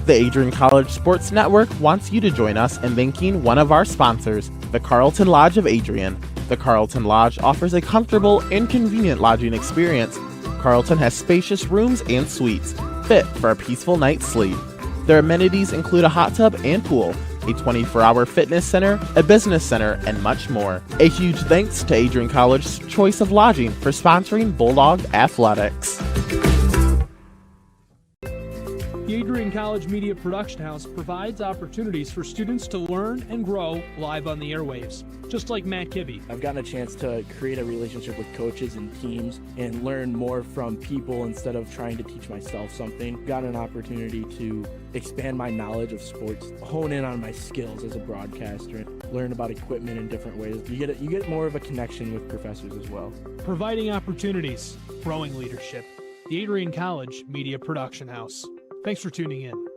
The Adrian College Sports Network wants you to join us in thanking one of our sponsors, the Carlton Lodge of Adrian. The Carlton Lodge offers a comfortable and convenient lodging experience. Carlton has spacious rooms and suites, fit for a peaceful night's sleep. Their amenities include a hot tub and pool, a 24-hour fitness center, a business center, and much more. A huge thanks to Adrian College's Choice of Lodging for sponsoring Bulldog Athletics. The Adrian College Media Production House provides opportunities for students to learn and grow live on the airwaves, just like Matt Kibbe. I've gotten a chance to create a relationship with coaches and teams and learn more from people instead of trying to teach myself something. Got an opportunity to expand my knowledge of sports, hone in on my skills as a broadcaster, and learn about equipment in different ways. You get more of a connection with professors as well. Providing opportunities, growing leadership. The Adrian College Media Production House. Thanks for tuning in.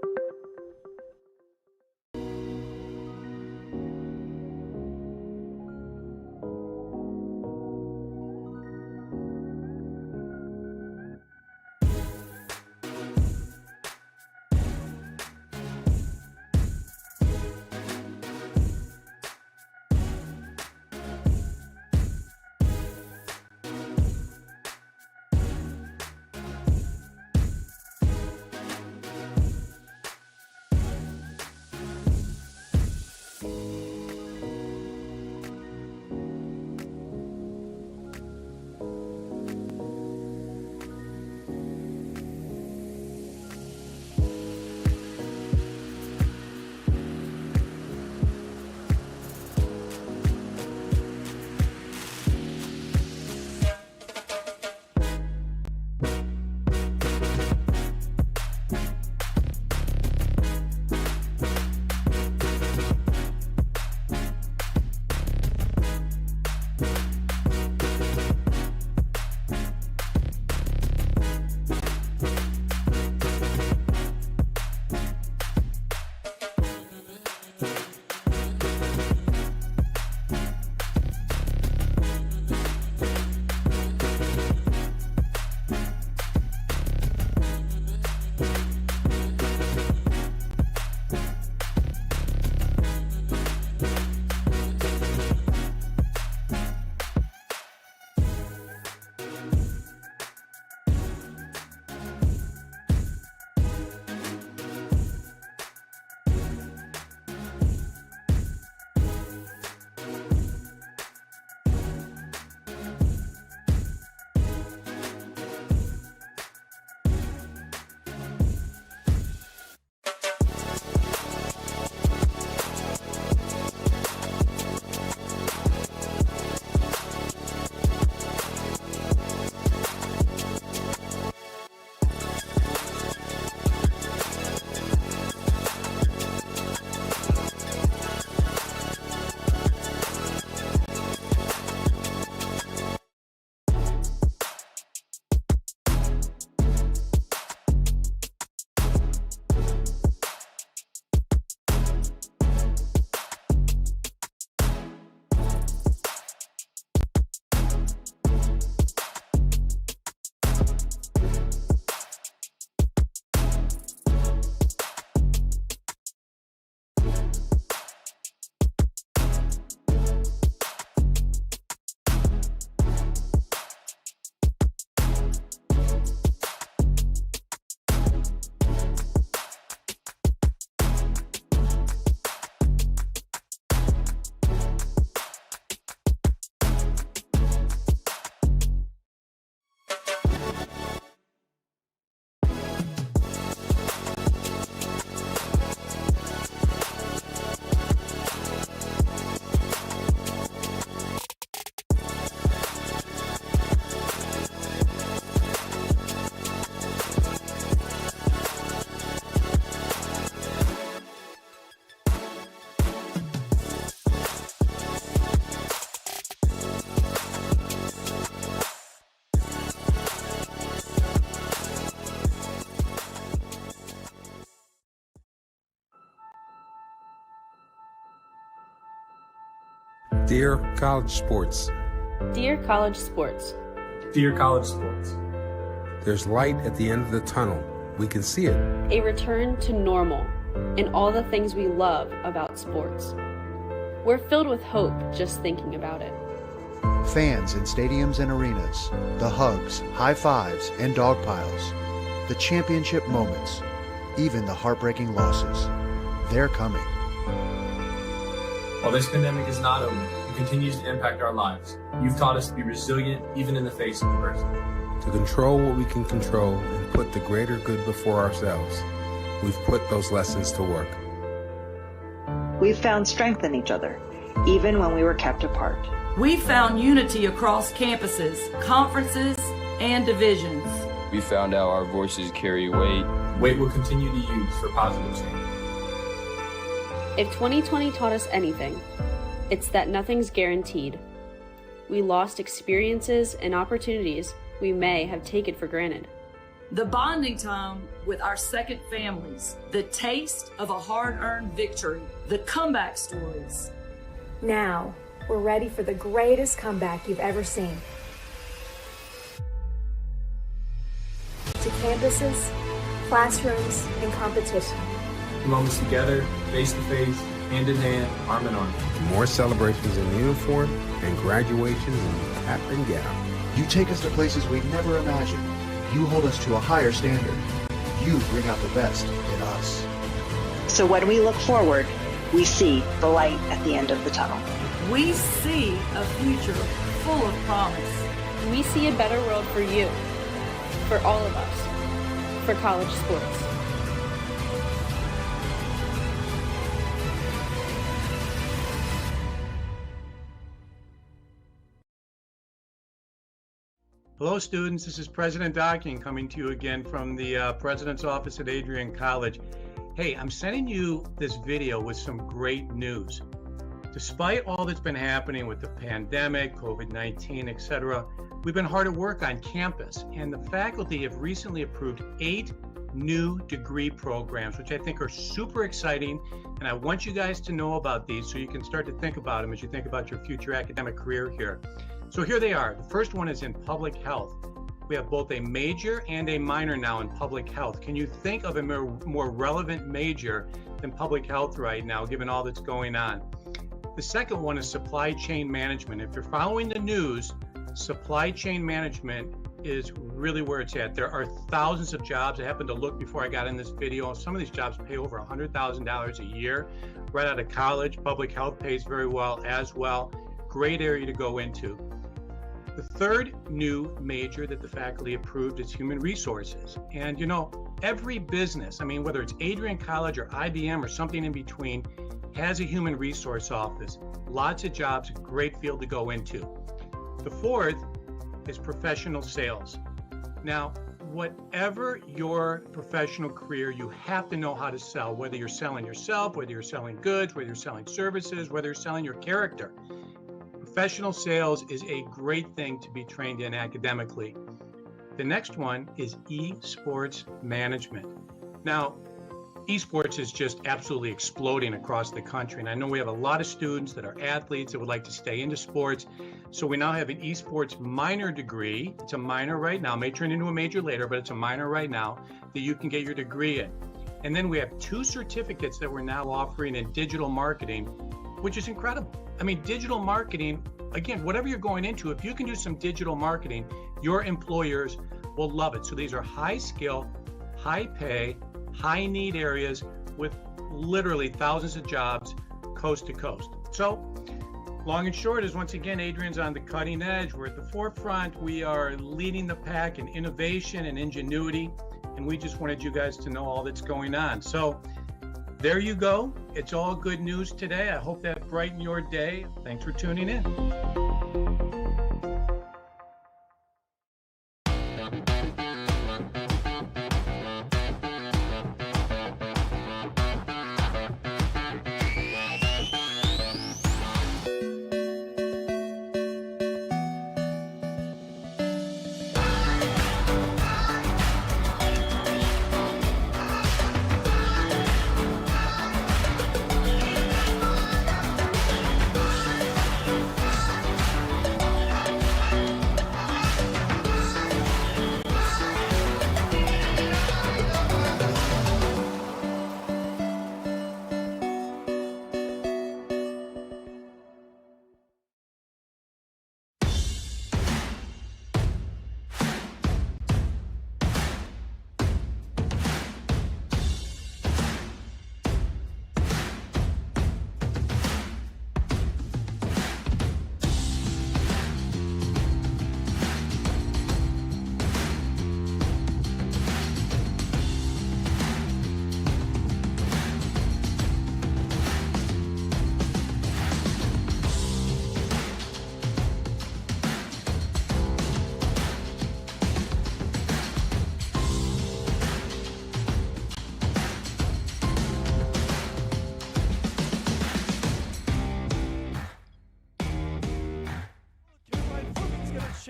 Dear College Sports. Dear College Sports. Dear College Sports. There's light at the end of the tunnel. We can see it. A return to normal and all the things we love about sports. We're filled with hope just thinking about it. Fans in stadiums and arenas, the hugs, high fives, and dog piles, the championship moments, even the heartbreaking losses. They're coming. While this pandemic is not over, it continues to impact our lives. You've taught us to be resilient even in the face of adversity. To control what we can control and put the greater good before ourselves, we've put those lessons to work. We've found strength in each other, even when we were kept apart. We found unity across campuses, conferences, and divisions. We found out our voices carry weight. Weight we'll continue to use for positive change. If 2020 taught us anything, it's that nothing's guaranteed. We lost experiences and opportunities we may have taken for granted. The bonding time with our second families, the taste of a hard-earned victory, the comeback stories. Now, we're ready for the greatest comeback you've ever seen. To campuses, classrooms, and competition. The moments together, face to face, hand in hand, arm in arm. More celebrations in uniform and graduations in cap and gown. You take us to places we'd never imagined. You hold us to a higher standard. You bring out the best in us. So when we look forward, we see the light at the end of the tunnel. We see a future full of promise. We see a better world for you, for all of us, for college sports. Hello students, this is President Docking coming to you again from the President's Office at Adrian College. Hey, I'm sending you this video with some great news. Despite all that's been happening with the pandemic, COVID-19, etc., we've been hard at work on campus, and the faculty have recently approved 8 new degree programs, which I think are super exciting, and I want you guys to know about these so you can start to think about them as you think about your future academic career here. So here they are. The first one is in public health. We have both a major and a minor now in public health. Can you think of a more relevant major than public health right now, given all that's going on? The second one is supply chain management. If you're following the news, supply chain management is really where it's at. There are thousands of jobs. I happened to look before I got in this video. Some of these jobs pay over $100,000 a year. Right out of college, public health pays very well as well. Great area to go into. The third new major that the faculty approved is human resources. And you know, every business, I mean, whether it's Adrian College or IBM or something in between, has a human resource office. Lots of jobs, great field to go into. The fourth is professional sales. Now, whatever your professional career, you have to know how to sell, whether you're selling yourself, whether you're selling goods, whether you're selling services, whether you're selling your character. Professional sales is a great thing to be trained in academically. The next one is esports management. Now, esports is just absolutely exploding across the country. And I know we have a lot of students that are athletes that would like to stay into sports. So we now have an esports minor degree. It's a minor right now, may turn into a major later, but it's a minor right now that you can get your degree in. And then we have 2 certificates that we're now offering in digital marketing, which is incredible. I mean, digital marketing, again, whatever you're going into, if you can do some digital marketing, your employers will love it. So these are high skill, high pay, high need areas with literally thousands of jobs coast to coast. So long and short is, once again, Adrian's on the cutting edge. We're at the forefront. We are leading the pack in innovation and ingenuity. And we just wanted you guys to know all that's going on. So there you go. It's all good news today. I hope that brightened your day. Thanks for tuning in.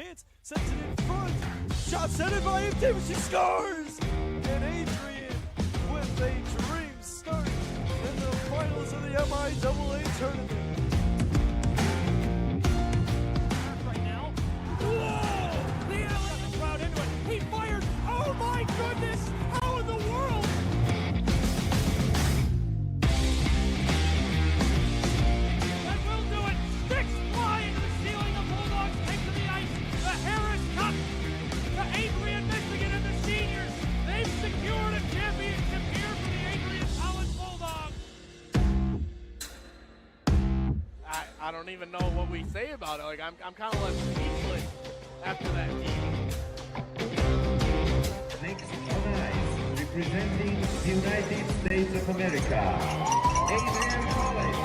chance, sends it in front. Shot sent it by Davis, she scores! And Adrian with a dream start in the finals of the MIAA tournament. Right now. Whoa! The alley crowd into it. He fires. Oh my goodness! How in the world? That will do it. Sticks fly into the ceiling. The Bulldogs take to the ice. The Harris Cup to Adrian, Michigan, and the seniors. They've secured a championship here for the Adrian College Bulldogs. I don't even know what we say about it. Like I'm kind of left speechless after that game. Next tonight, representing the United States of America, Adrian College.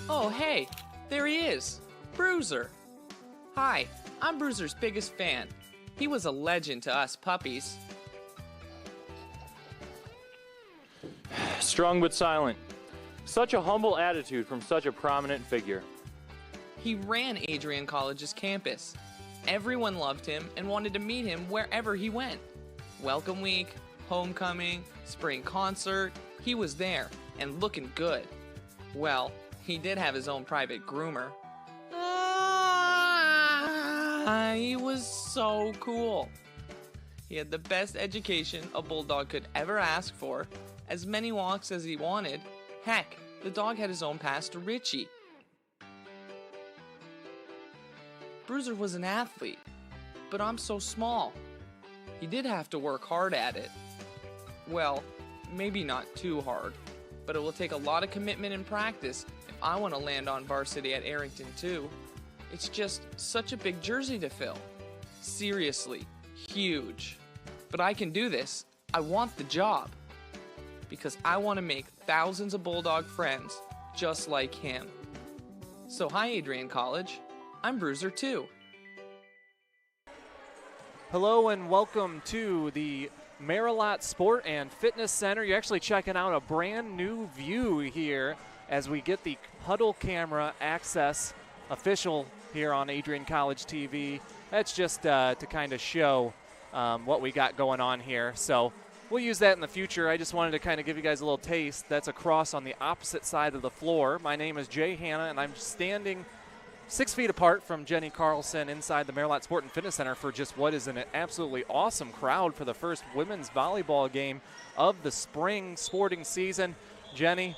Oh, hey, there he is, Bruiser. Hi, I'm Bruiser's biggest fan. He was a legend to us puppies. Strong but silent. Such a humble attitude from such a prominent figure. He ran Adrian College's campus. Everyone loved him and wanted to meet him wherever he went. Welcome week, homecoming, spring concert, he was there and looking good. Well, he did have his own private groomer. He was so cool. He had the best education a bulldog could ever ask for, as many walks as he wanted. Heck, the dog had his own pass to Richie. Bruiser was an athlete, but I'm so small. He did have to work hard at it. Well, maybe not too hard, but it will take a lot of commitment and practice if I want to land on varsity at Arrington too. It's just such a big jersey to fill. Seriously, huge. But I can do this. I want the job. Because I want to make thousands of Bulldog friends just like him. So hi, Adrian College. I'm Bruiser too. Hello and welcome to the Marilot Sport and Fitness Center. You're actually checking out a brand new view here as we get the Huddle Camera Access official here on Adrian College TV. That's just to kind of show what we got going on here. So we'll use that in the future. I just wanted to kind of give you guys a little taste. That's across on the opposite side of the floor. My name is Jay Hanna, and I'm standing 6 feet apart from Jenny Carlson inside the Marilot Sport and Fitness Center for just what is an absolutely awesome crowd for the first women's volleyball game of the spring sporting season. Jenny,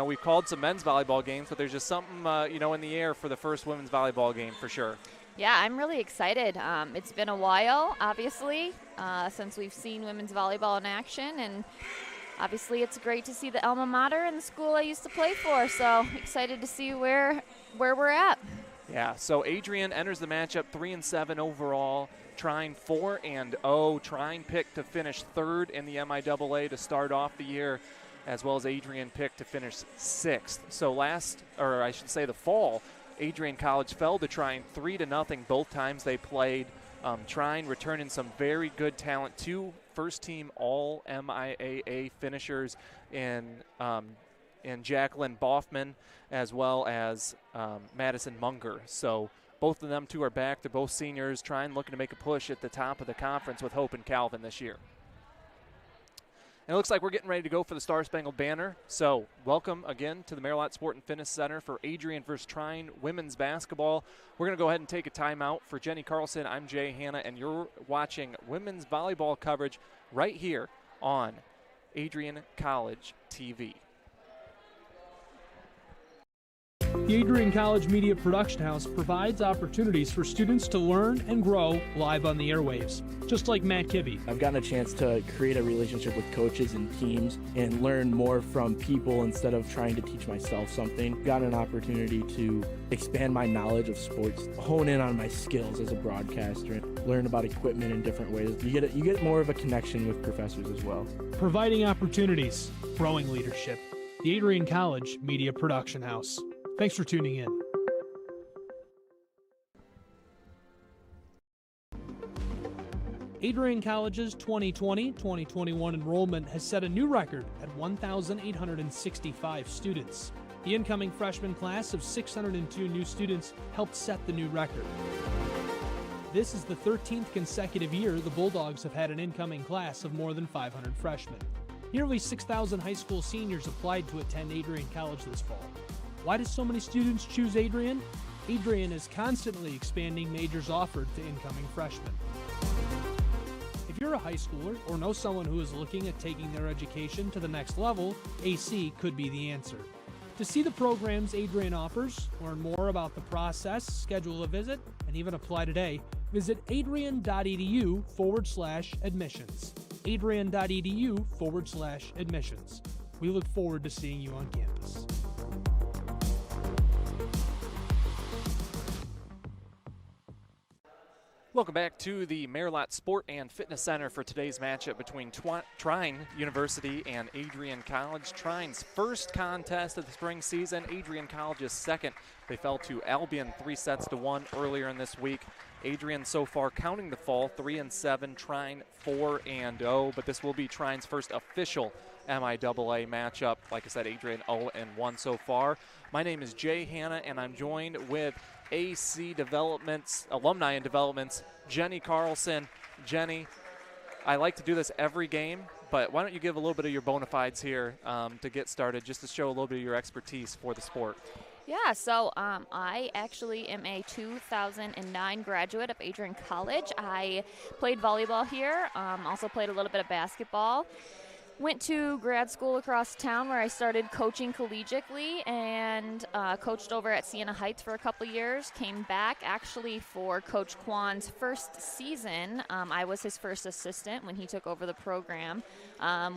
we've called some men's volleyball games, but there's just something, in the air for the first women's volleyball game for sure. Yeah, I'm really excited. It's been a while, obviously, since we've seen women's volleyball in action, and obviously it's great to see the alma mater and the school I used to play for, so excited to see where we're at. Yeah, so Adrian enters the matchup 3-7 overall. Trine 4-0. Trine picked to finish third in the MIAA to start off the year, as well as Adrian picked to finish sixth. So the fall, Adrian College fell to Trine 3-0 both times they played. Trine returning some very good talent, 2 first-team All-MIAA finishers in in Jacqueline Boffman as well as Madison Munger. So both of them two are back. They're both seniors, trying looking to make a push at the top of the conference with Hope and Calvin this year. And it looks like we're getting ready to go for the Star Spangled Banner. So welcome again to the Merrilat Sport and Fitness Center for Adrian versus Trine women's basketball. We're going to go ahead and take a timeout. For Jenny Carlson, I'm Jay Hanna, and you're watching women's volleyball coverage right here on Adrian College TV. The Adrian College Media Production House provides opportunities for students to learn and grow live on the airwaves, just like Matt Kibbe. I've gotten a chance to create a relationship with coaches and teams and learn more from people instead of trying to teach myself something. Got an opportunity to expand my knowledge of sports, hone in on my skills as a broadcaster, and learn about equipment in different ways. You get more of a connection with professors as well. Providing opportunities, growing leadership. The Adrian College Media Production House. Thanks for tuning in. Adrian College's 2020-2021 enrollment has set a new record at 1,865 students. The incoming freshman class of 602 new students helped set the new record. This is the 13th consecutive year the Bulldogs have had an incoming class of more than 500 freshmen. Nearly 6,000 high school seniors applied to attend Adrian College this fall. Why do so many students choose Adrian? Adrian is constantly expanding majors offered to incoming freshmen. If you're a high schooler or know someone who is looking at taking their education to the next level, AC could be the answer. To see the programs Adrian offers, learn more about the process, schedule a visit, and even apply today, visit adrian.edu/admissions. adrian.edu/admissions. We look forward to seeing you on campus. Welcome back to the Merrilat Sport and Fitness Center for today's matchup between Trine University and Adrian College. Trine's first contest of the spring season, Adrian College's second. They fell to Albion 3-1 earlier in this week. Adrian so far counting the fall 3-7, Trine 4-0, but this will be Trine's first official MIAA matchup. Like I said, Adrian 0-1 so far. My name is Jay Hanna, and I'm joined with AC Developments, Alumni and Developments, Jenny Carlson. Jenny, I like to do this every game, but why don't you give a little bit of your bona fides here to get started, just to show a little bit of your expertise for the sport. Yeah, so I actually am a 2009 graduate of Adrian College. I played volleyball here, also played a little bit of basketball. Went to grad school across town where I started coaching collegiately and coached over at Siena Heights for a couple years. Came back actually for Coach Kwan's first season. I was his first assistant when he took over the program,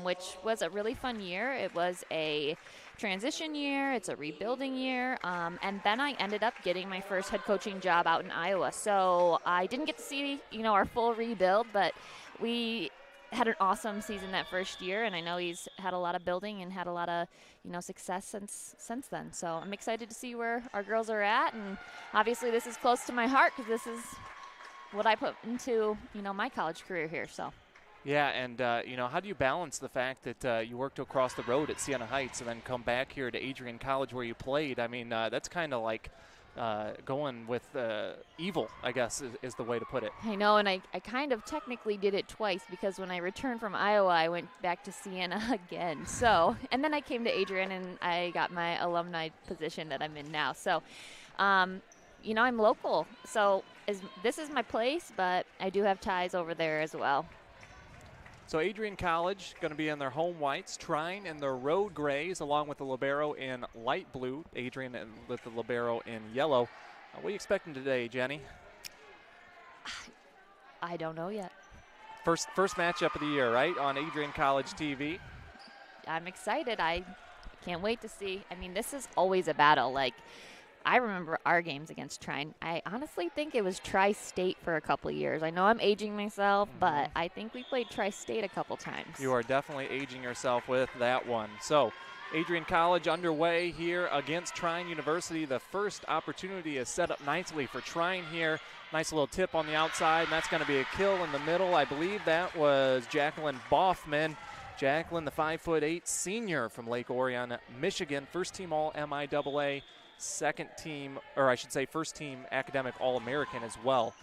which was a really fun year. It was a transition year, it's a rebuilding year, and then I ended up getting my first head coaching job out in Iowa. So I didn't get to see, our full rebuild, but we had an awesome season that first year, and I know he's had a lot of building and had a lot of, success since then. So I'm excited to see where our girls are at, and obviously this is close to my heart because this is what I put into, my college career here. So. Yeah, and how do you balance the fact that you worked across the road at Siena Heights and then come back here to Adrian College where you played? I mean, that's kind of like going with evil, I guess, is the way to put it. I know, and I kind of technically did it twice because when I returned from Iowa, I went back to Siena again. So, and then I came to Adrian and I got my alumni position that I'm in now. So, I'm local. So this is my place, but I do have ties over there as well. So Adrian College going to be in their home whites, Trine in their road grays, along with the libero in light blue, Adrian with the libero in yellow. What are you expecting today, Jenny? I don't know yet. First matchup of the year, right, on Adrian College TV? I'm excited. I can't wait to see. I mean, this is always a battle. Like, I remember our games against Trine. I honestly think it was Tri-State for a couple of years. I know I'm aging myself, but I think we played Tri-State a couple times. You are definitely aging yourself with that one. So Adrian College underway here against Trine University. The first opportunity is set up nicely for Trine here. Nice little tip on the outside, and that's going to be a kill in the middle. I believe that was Jacqueline Boffman. Jacqueline, the 5'8" senior from Lake Orion, Michigan, first team All-MIAA, first team academic All-American as well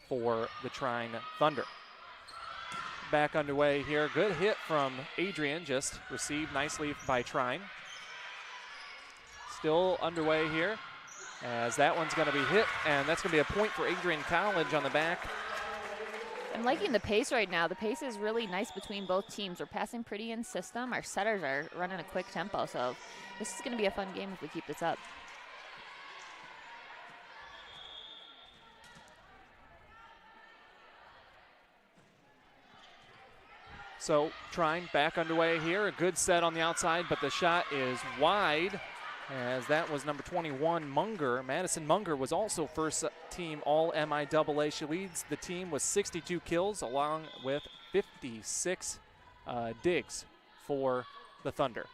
for the Trine Thunder. Back underway here. Good hit from Adrian, just received nicely by Trine. Still underway here as that one's going to be hit, and that's going to be a point for Adrian College on the back. I'm liking the pace right now. The pace is really nice between both teams. We're passing pretty in system. Our setters are running a quick tempo, so this is going to be a fun game if we keep this up. So Trine back underway here. A good set on the outside, but the shot is wide, as that was number 21, Munger. Madison Munger was also first team All-MIAA. She leads the team with 62 kills along with 56 digs for the Thunder.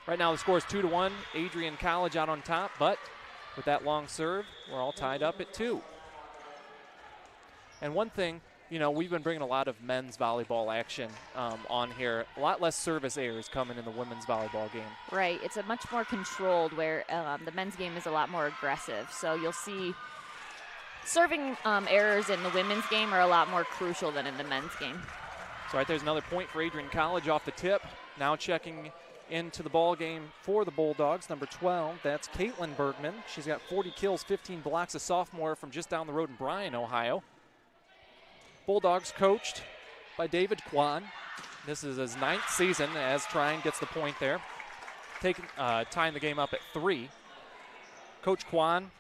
Right now the score is 2-1. Adrian College out on top, but with that long serve, we're all tied up at 2. And one thing, you know, we've been bringing a lot of men's volleyball action on here. A lot less service errors coming in the women's volleyball game. Right. It's a much more controlled, where the men's game is a lot more aggressive. So you'll see serving errors in the women's game are a lot more crucial than in the men's game. So right there's another point for Adrian College off the tip. Now checking into the ball game for the Bulldogs, number 12. That's Caitlin Bergman. She's got 40 kills, 15 blocks, a sophomore from just down the road in Bryan, Ohio. Bulldogs coached by David Kwan. This is his 9th season as Trine gets the point there. Tying the game up at 3. Coach Kwan,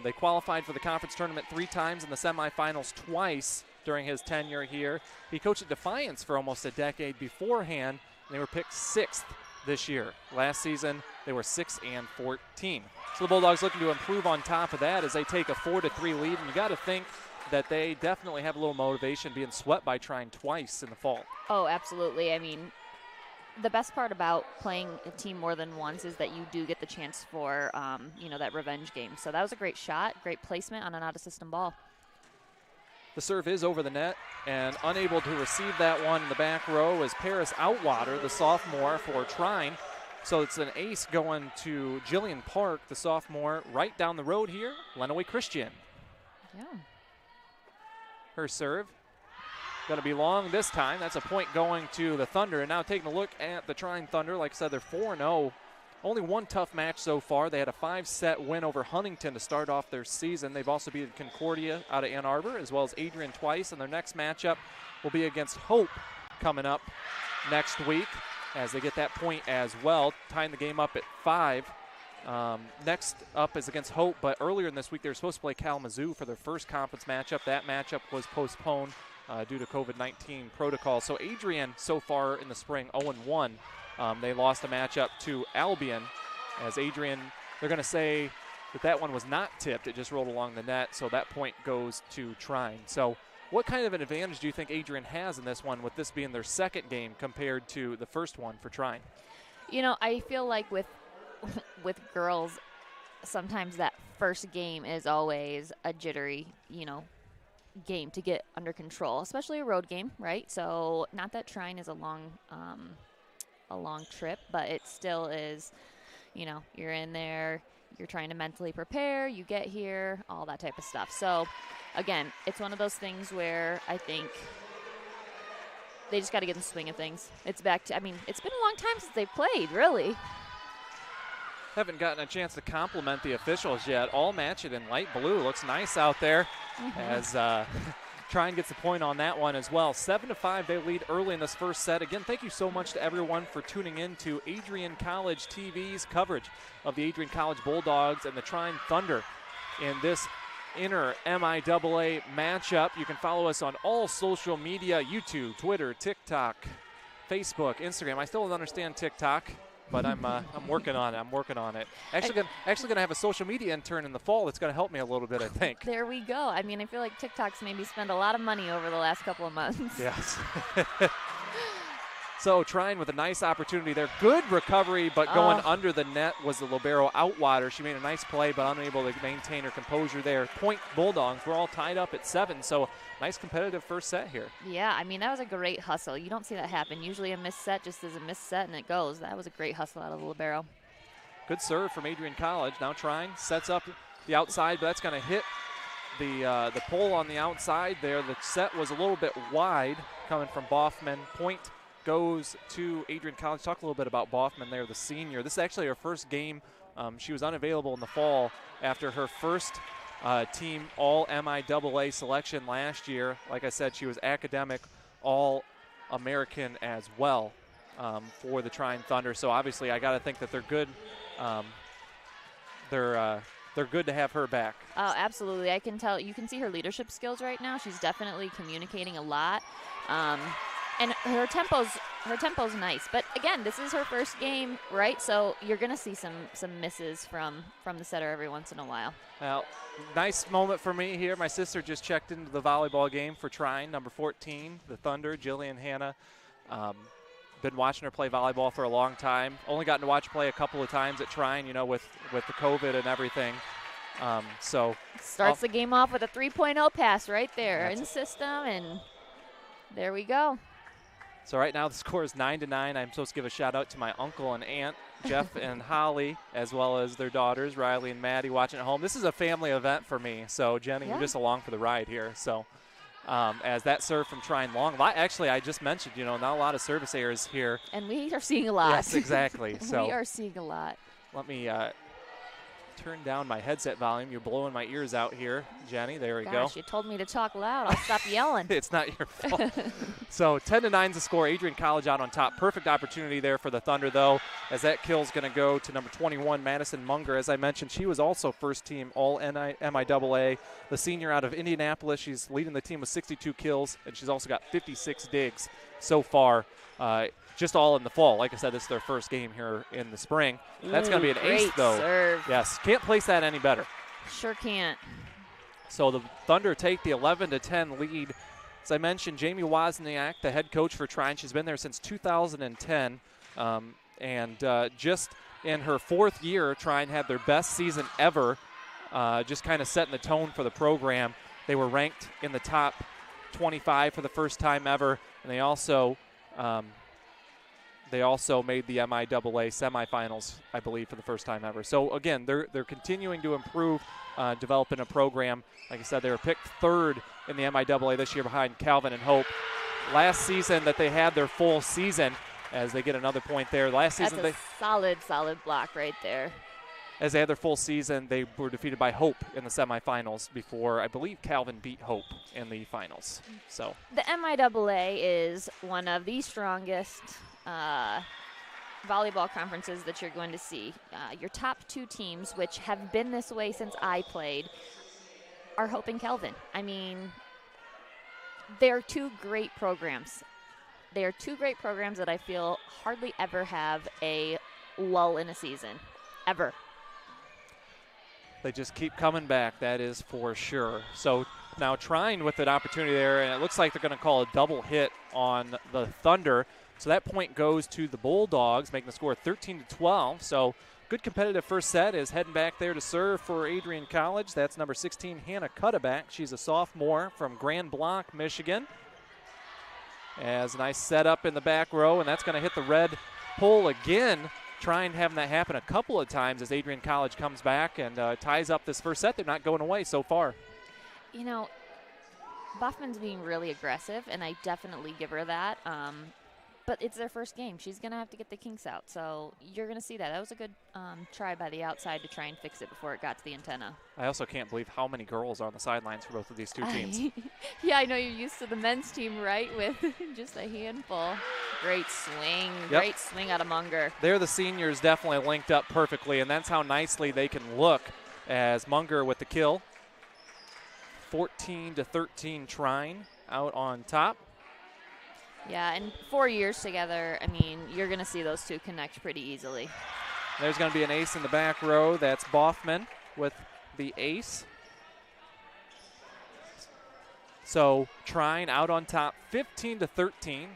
they qualified for the conference tournament 3 times and the semifinals twice during his tenure here. He coached at Defiance for almost a decade beforehand. They were picked 6th this year. Last season, they were 6-14. So the Bulldogs looking to improve on top of that as they take a 4-3 lead. And you got to think that they definitely have a little motivation being swept by Trine twice in the fall. Oh, absolutely. I mean, the best part about playing a team more than once is that you do get the chance for, that revenge game. So that was a great shot, great placement on an out-of-system ball. The serve is over the net, and unable to receive that one in the back row is Paris Outwater, the sophomore for Trine. So it's an ace going to Jillian Park, the sophomore, right down the road here, Lenawee Christian. Yeah. Her serve going to be long this time. That's a point going to the Thunder. And now taking a look at the Trine Thunder, like I said, they're 4-0. Only one tough match so far. They had a 5-set win over Huntington to start off their season. They've also beaten Concordia out of Ann Arbor, as well as Adrian twice. And their next matchup will be against Hope coming up next week as they get that point as well, tying the game up at 5. Next up is against Hope, but earlier in this week they were supposed to play Kalamazoo for their first conference matchup. That matchup was postponed due to COVID-19 protocol. So Adrian, so far in the spring, 0-1. They lost a matchup to Albion. As Adrian, they're going to say that one was not tipped. It just rolled along the net, so that point goes to Trine. So what kind of an advantage do you think Adrian has in this one, with this being their second game compared to the first one for Trine? You know, I feel like with girls, sometimes that first game is always a jittery, game to get under control, especially a road game, right? So not that Trine is a long trip, but it still is, you're in there, you're trying to mentally prepare, you get here, all that type of stuff. So again, it's one of those things where I think they just got to get in the swing of things. It's back to, it's been a long time since they've played, really. Haven't gotten a chance to compliment the officials yet. All match it in light blue. Looks nice out there as Trine gets the point on that one as well. 7-5, they lead early in this first set. Again, thank you so much to everyone for tuning in to Adrian College TV's coverage of the Adrian College Bulldogs and the Trine Thunder in this inter-MIAA matchup. You can follow us on all social media, YouTube, Twitter, TikTok, Facebook, Instagram. I still don't understand TikTok, but I'm working on it. Actually gonna have a social media intern in the fall that's gonna help me a little bit, I think. There we go. I feel like TikTok's made me spend a lot of money over the last couple of months. Yes. So Trine with a nice opportunity there. Good recovery, but going under the net was the libero Outwater. She made a nice play, but unable to maintain her composure there. Point Bulldogs. We're all tied up at 7, so nice competitive first set here. Yeah, I mean, that was a great hustle. You don't see that happen. Usually a missed set just is a missed set and it goes. That was a great hustle out of the libero. Good serve from Adrian College. Now Trine sets up the outside, but that's going to hit the pole on the outside there. The set was a little bit wide coming from Boffman. Point goes to Adrian College. Talk a little bit about Boffman there, the senior. This is actually her first game. She was unavailable in the fall after her first team All-MIAA selection last year. Like I said, she was academic All-American as well for the Trine Thunder. So obviously I got to think that they're good. They're good to have her back. Oh, absolutely. I can tell. You can see her leadership skills right now. She's definitely communicating a lot. And her tempo's nice. But again, this is her first game, right? So you're going to see some misses from the setter every once in a while. Well, nice moment for me here. My sister just checked into the volleyball game for Trine, number 14, the Thunder, Jillian Hanna. Been watching her play volleyball for a long time. Only gotten to watch her play a couple of times at Trine, with the COVID and everything. So starts the game off with a 3.0 pass right there in system, and there we go. So right now the score is 9-9. I'm supposed to give a shout out to my uncle and aunt, Jeff and Holly, as well as their daughters, Riley and Maddie, watching at home. This is a family event for me. So Jenny, you're just along for the ride here. So as that serve from Trine long, actually I just mentioned, not a lot of service errors here. And we are seeing a lot. Yes, exactly. So we are seeing a lot. Let me turn down my headset volume. You're blowing my ears out here, Jenny. There we go. You told me to talk loud. I'll stop yelling. It's not your fault. So 10-9 is the score. Adrian College out on top. Perfect opportunity there for the Thunder, though, as that kill's going to go to number 21, Madison Munger. As I mentioned, she was also first team All-MIAA, the senior out of Indianapolis. She's leading the team with 62 kills, and she's also got 56 digs so far. Just all in the fall. Like I said, this is their first game here in the spring. That's going to be an ace, though. Serve. Yes, can't place that any better. Sure can't. So the Thunder take the 11-10 lead. As I mentioned, Jamie Wozniak, the head coach for Trine, she's been there since 2010. Just in her fourth year, Trine had their best season ever, just kind of setting the tone for the program. They were ranked in the top 25 for the first time ever, and they also made the MIAA semifinals, I believe, for the first time ever. So, again, they're continuing to improve, developing a program. Like I said, they were picked third in the MIAA this year behind Calvin and Hope. Last season that they had their full season, as they get another point there. Last season, that's a solid block right there. As they had their full season, they were defeated by Hope in the semifinals before, I believe, Calvin beat Hope in the finals. So the MIAA is one of the strongest volleyball conferences that you're going to see. Your top two teams, which have been this way since I played, are Hope and Calvin. I mean, they're two great programs. They are two great programs that I feel hardly ever have a lull in a season, ever. They just keep coming back, that is for sure. So now Trine with an opportunity there, and it looks like they're going to call a double hit on the Thunder. So that point goes to the Bulldogs, making the score 13-12. So good competitive first set is heading back there to serve for Adrian College. That's number 16, Hannah Cuttaback. She's a sophomore from Grand Blanc, Michigan. As a nice setup in the back row, and that's going to hit the red pole again. Trine having that happen a couple of times as Adrian College comes back and ties up this first set. They're not going away so far. Boffman's being really aggressive, and I definitely give her that. But it's their first game. She's going to have to get the kinks out. So you're going to see that. That was a good try by the outside to try and fix it before it got to the antenna. I also can't believe how many girls are on the sidelines for both of these two teams. Yeah, I know you're used to the men's team, right, with just a handful. Great swing. Yep. Great swing out of Munger. They're the seniors definitely linked up perfectly, and that's how nicely they can look as Munger with the kill. 14-13 Trine out on top. Yeah, and 4 years together, I mean, you're going to see those two connect pretty easily. There's going to be an ace in the back row. That's Boffman with the ace. So Trine out on top, 15-13.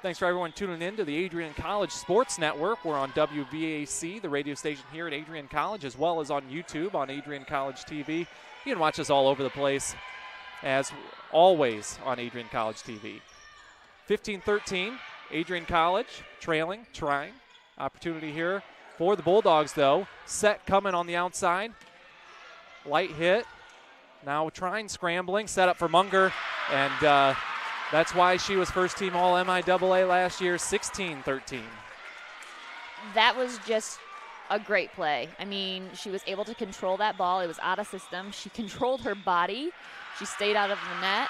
Thanks for everyone tuning in to the Adrian College Sports Network. We're on WVAC, the radio station here at Adrian College, as well as on YouTube on Adrian College TV. You can watch us all over the place, as always, on Adrian College TV. 15-13, Adrian College trailing, Trine. Opportunity here for the Bulldogs, though. Set coming on the outside. Light hit. Now Trine scrambling, set up for Munger, and that's why she was first team All-MIAA last year, 16-13. That was just a great play. I mean, she was able to control that ball. It was out of system. She controlled her body. She stayed out of the net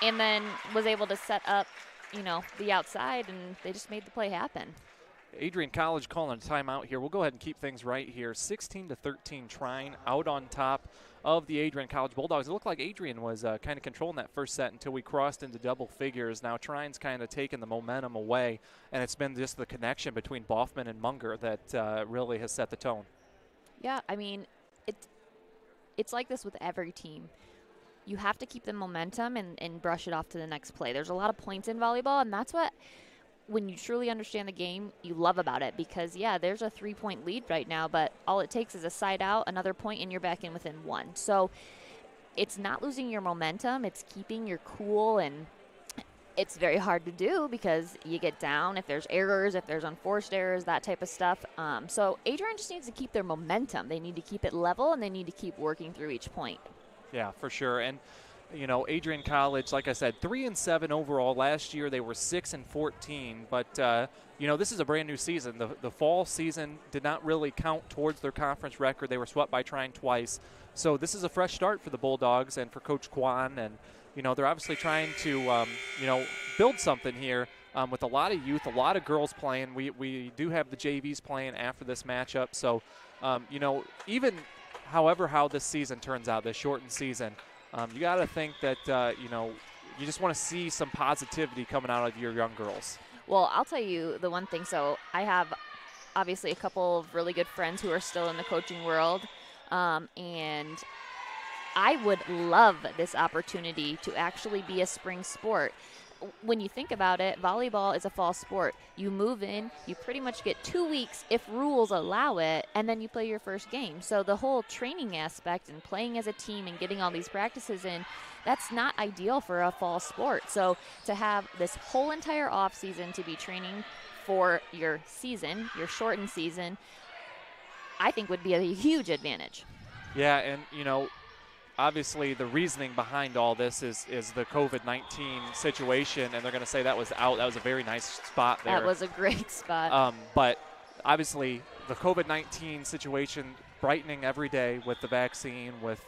and then was able to set up, the outside, and they just made the play happen. Adrian College calling a timeout here. We'll go ahead and keep things right here. 16-13, Trine out on top of the Adrian College Bulldogs. It looked like Adrian was kind of controlling that first set until we crossed into double figures. Now Trine's kind of taken the momentum away, and it's been just the connection between Boffman and Munger that really has set the tone. Yeah, I mean, it's like this with every team. You have to keep the momentum and brush it off to the next play. There's a lot of points in volleyball, and that's what, when you truly understand the game, you love about it because, there's a 3-point lead right now, but all it takes is a side out, another point, and you're back in within one. So it's not losing your momentum. It's keeping your cool, and it's very hard to do because you get down if there's errors, if there's unforced errors, that type of stuff. So Adrian just needs to keep their momentum. They need to keep it level, and they need to keep working through each point. Yeah, for sure. And Adrian College, like I said, 3-7 overall. Last year they were 6-14. But this is a brand new season. The fall season did not really count towards their conference record. They were swept by Trine twice. So this is a fresh start for the Bulldogs and for Coach Kwan. And they're obviously trying to build something here with a lot of youth, a lot of girls playing. We do have the JVs playing after this matchup. So even how this season turns out, this shortened season. You got to think that, you just want to see some positivity coming out of your young girls. Well, I'll tell you the one thing. So I have obviously a couple of really good friends who are still in the coaching world, and I would love this opportunity to actually be a spring sport. When you think about it, volleyball is a fall sport. You move in, you pretty much get 2 weeks if rules allow it, and then you play your first game. So the whole training aspect and playing as a team and getting all these practices in, that's not ideal for a fall sport. So to have this whole entire off season to be training for your season, your shortened season, I think would be a huge advantage. Yeah, and obviously the reasoning behind all this is the COVID-19 situation, and they're going to say that was out. That was a very nice spot there. That was a great spot. But obviously the COVID-19 situation brightening every day with the vaccine, with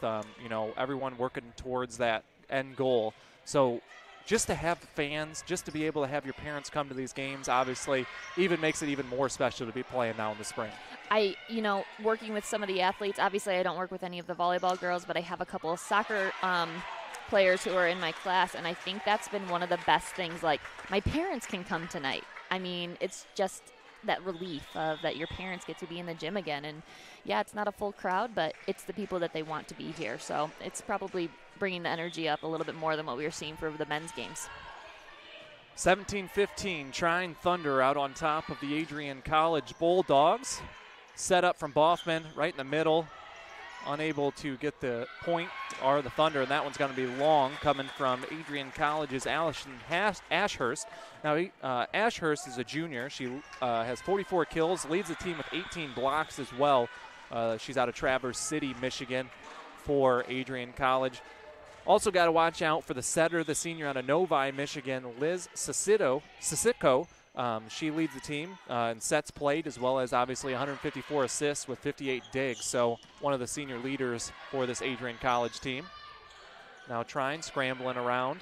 everyone working towards that end goal. So just to have fans, just to be able to have your parents come to these games, obviously even makes it even more special to be playing now in the spring. Working with some of the athletes, obviously I don't work with any of the volleyball girls, but I have a couple of soccer players who are in my class, and I think that's been one of the best things. Like, my parents can come tonight. I mean, it's just that relief of that your parents get to be in the gym again. And, it's not a full crowd, but it's the people that they want to be here. So it's probably bringing the energy up a little bit more than what we were seeing for the men's games. 17-15, Trine Thunder out on top of the Adrian College Bulldogs. Set up from Boffman right in the middle. Unable to get the point or the Thunder, and that one's going to be long, coming from Adrian College's Allison Ashurst. Now, Ashurst is a junior. She has 44 kills, leads the team with 18 blocks as well. She's out of Traverse City, Michigan for Adrian College. Also got to watch out for the setter, the senior out of Novi, Michigan, Liz Sisitko. She leads the team in sets played, as well as obviously 154 assists with 58 digs. So one of the senior leaders for this Adrian College team. Now Trine scrambling around,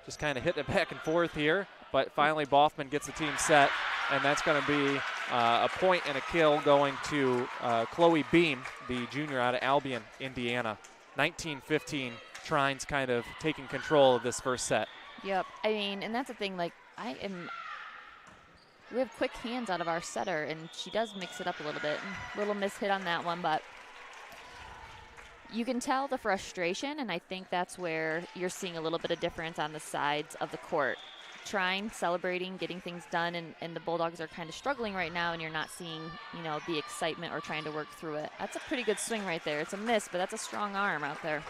just kind of hitting it back and forth here. But finally Boffman gets the team set, and that's going to be a point and a kill going to Chloe Beam, the junior out of Albion, Indiana. 19-15, Trine's kind of taking control of this first set. Yep, I mean, and that's the thing, like, we have quick hands out of our setter, and she does mix it up a little bit. Little mishit on that one, but you can tell the frustration, and I think that's where you're seeing a little bit of difference on the sides of the court. Trine celebrating, getting things done, and the Bulldogs are kind of struggling right now, and you're not seeing, the excitement or trying to work through it. That's a pretty good swing right there. It's a miss, but that's a strong arm out there.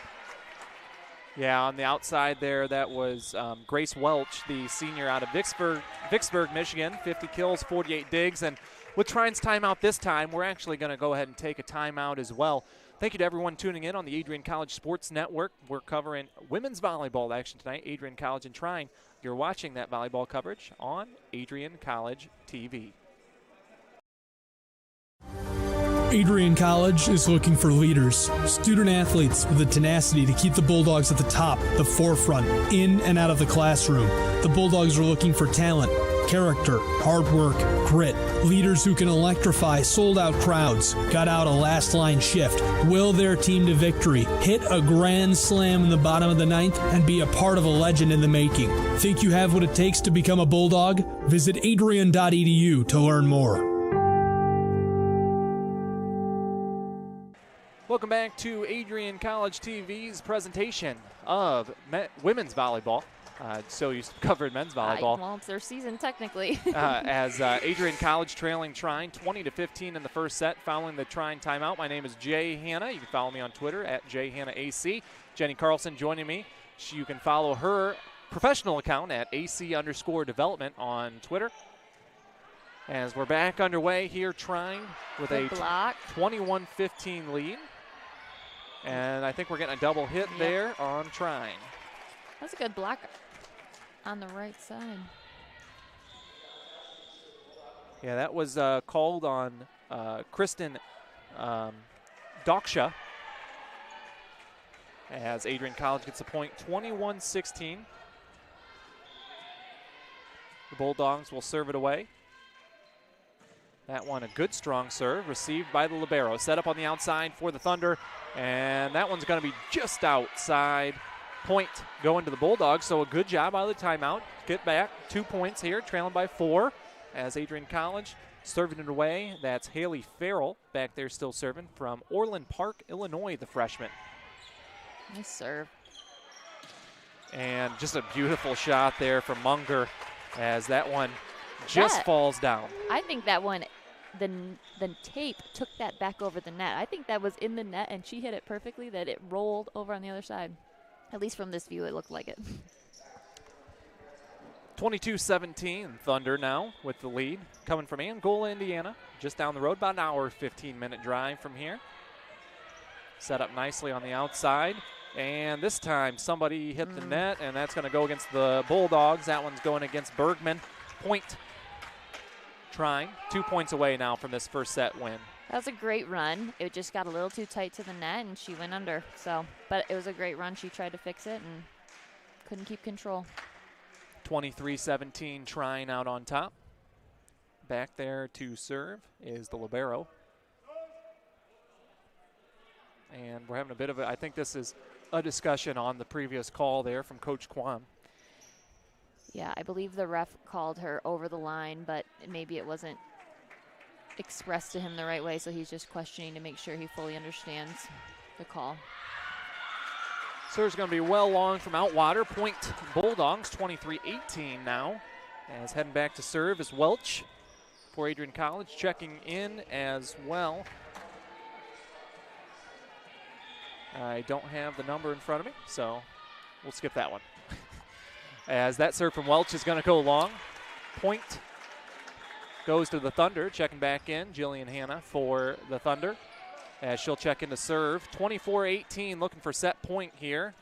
Yeah, on the outside there, that was Grace Welch, the senior out of Vicksburg, Michigan. 50 kills, 48 digs. And with Trine's timeout this time, we're actually going to go ahead and take a timeout as well. Thank you to everyone tuning in on the Adrian College Sports Network. We're covering women's volleyball action tonight, Adrian College and Trine. You're watching that volleyball coverage on Adrian College TV. Adrian College is looking for leaders, student athletes with the tenacity to keep the Bulldogs at the top, the forefront, in and out of the classroom. The Bulldogs are looking for talent, character, hard work, grit, leaders who can electrify sold-out crowds, got out a last-line shift, will their team to victory, hit a grand slam in the bottom of the ninth, and be a part of a legend in the making. Think you have what it takes to become a Bulldog? Visit adrian.edu to learn more. Welcome back to Adrian College TV's presentation of women's volleyball. So used to cover men's volleyball. Well, it's their season technically. As Adrian College trailing Trine 20-15 in the first set following the Trine timeout. My name is Jay Hanna. You can follow me on Twitter at JHannaAC. Jenny Carlson joining me. You can follow her professional account at AC_development on Twitter. As we're back underway here, Trine with a 21-15 lead. And I think we're getting a double hit there on Trine. That's a good block on the right side. Yeah, that was called on Kristen Doksha. As Adrian College gets a point, 21-16. The Bulldogs will serve it away. That one a good strong serve received by the libero. Set up on the outside for the Thunder, and that one's going to be just outside. Point going to the Bulldogs, so a good job out of the timeout. Get back 2 points here, trailing by 4 as Adrian College serving it away. That's Haley Farrell back there still serving from Orland Park, Illinois, the freshman. Nice serve. And just a beautiful shot there from Munger as that one just falls down. I think that one, the tape took that back over the net. I think that was in the net, and she hit it perfectly, that it rolled over on the other side. At least from this view, it looked like it. 22-17, Thunder now with the lead. Coming from Angola, Indiana, just down the road, about an hour, 15-minute drive from here. Set up nicely on the outside. And this time, somebody hit the net, and that's going to go against the Bulldogs. That one's going against Bergman. Point. Trine, 2 points away now from this first set win. That was a great run. It just got a little too tight to the net, and she went under. But it was a great run. She tried to fix it and couldn't keep control. 23-17, Trine out on top. Back there to serve is the libero. And we're having a bit of I think this is a discussion on the previous call there from Coach Kwan. Yeah, I believe the ref called her over the line, but maybe it wasn't expressed to him the right way, so he's just questioning to make sure he fully understands the call. Serve's going to be well long from Outwater. Point Bulldogs, 23-18 now. As heading back to serve is Welch for Adrian College, checking in as well. I don't have the number in front of me, so we'll skip that one. As that serve from Welch is going to go long. Point goes to the Thunder, checking back in. Jillian Hanna for the Thunder as she'll check in to serve. 24-18, looking for set point here.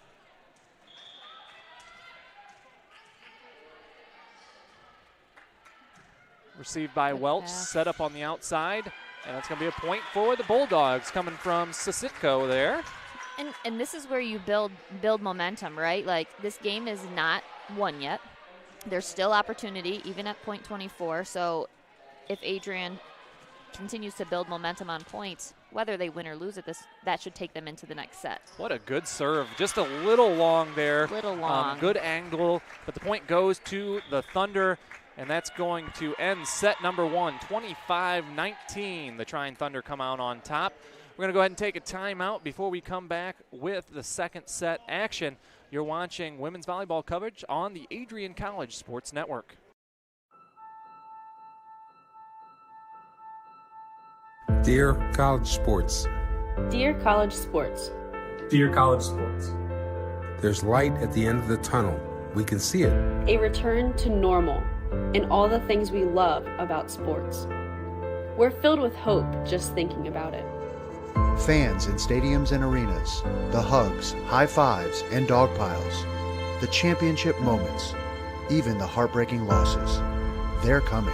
Received by Welch, set up on the outside, and that's going to be a point for the Bulldogs coming from Sisitko there. And this is where you build momentum, right? Like, this game is not won yet. There's still opportunity, even at point 24. So if Adrian continues to build momentum on points, whether they win or lose at this, that should take them into the next set. What a good serve. Just a little long there. Little long. Good angle, but the point goes to the Thunder, and that's going to end set number 1, 25-19. The Trine Thunder come out on top. We're going to go ahead and take a timeout before we come back with the second set action. You're watching women's volleyball coverage on the Adrian College Sports Network. Dear College Sports. Dear College Sports. Dear College Sports. There's light at the end of the tunnel. We can see it. A return to normal and all the things we love about sports. We're filled with hope just thinking about it. Fans in stadiums and arenas, the hugs, high fives, and dog piles, the championship moments, even the heartbreaking losses. They're coming.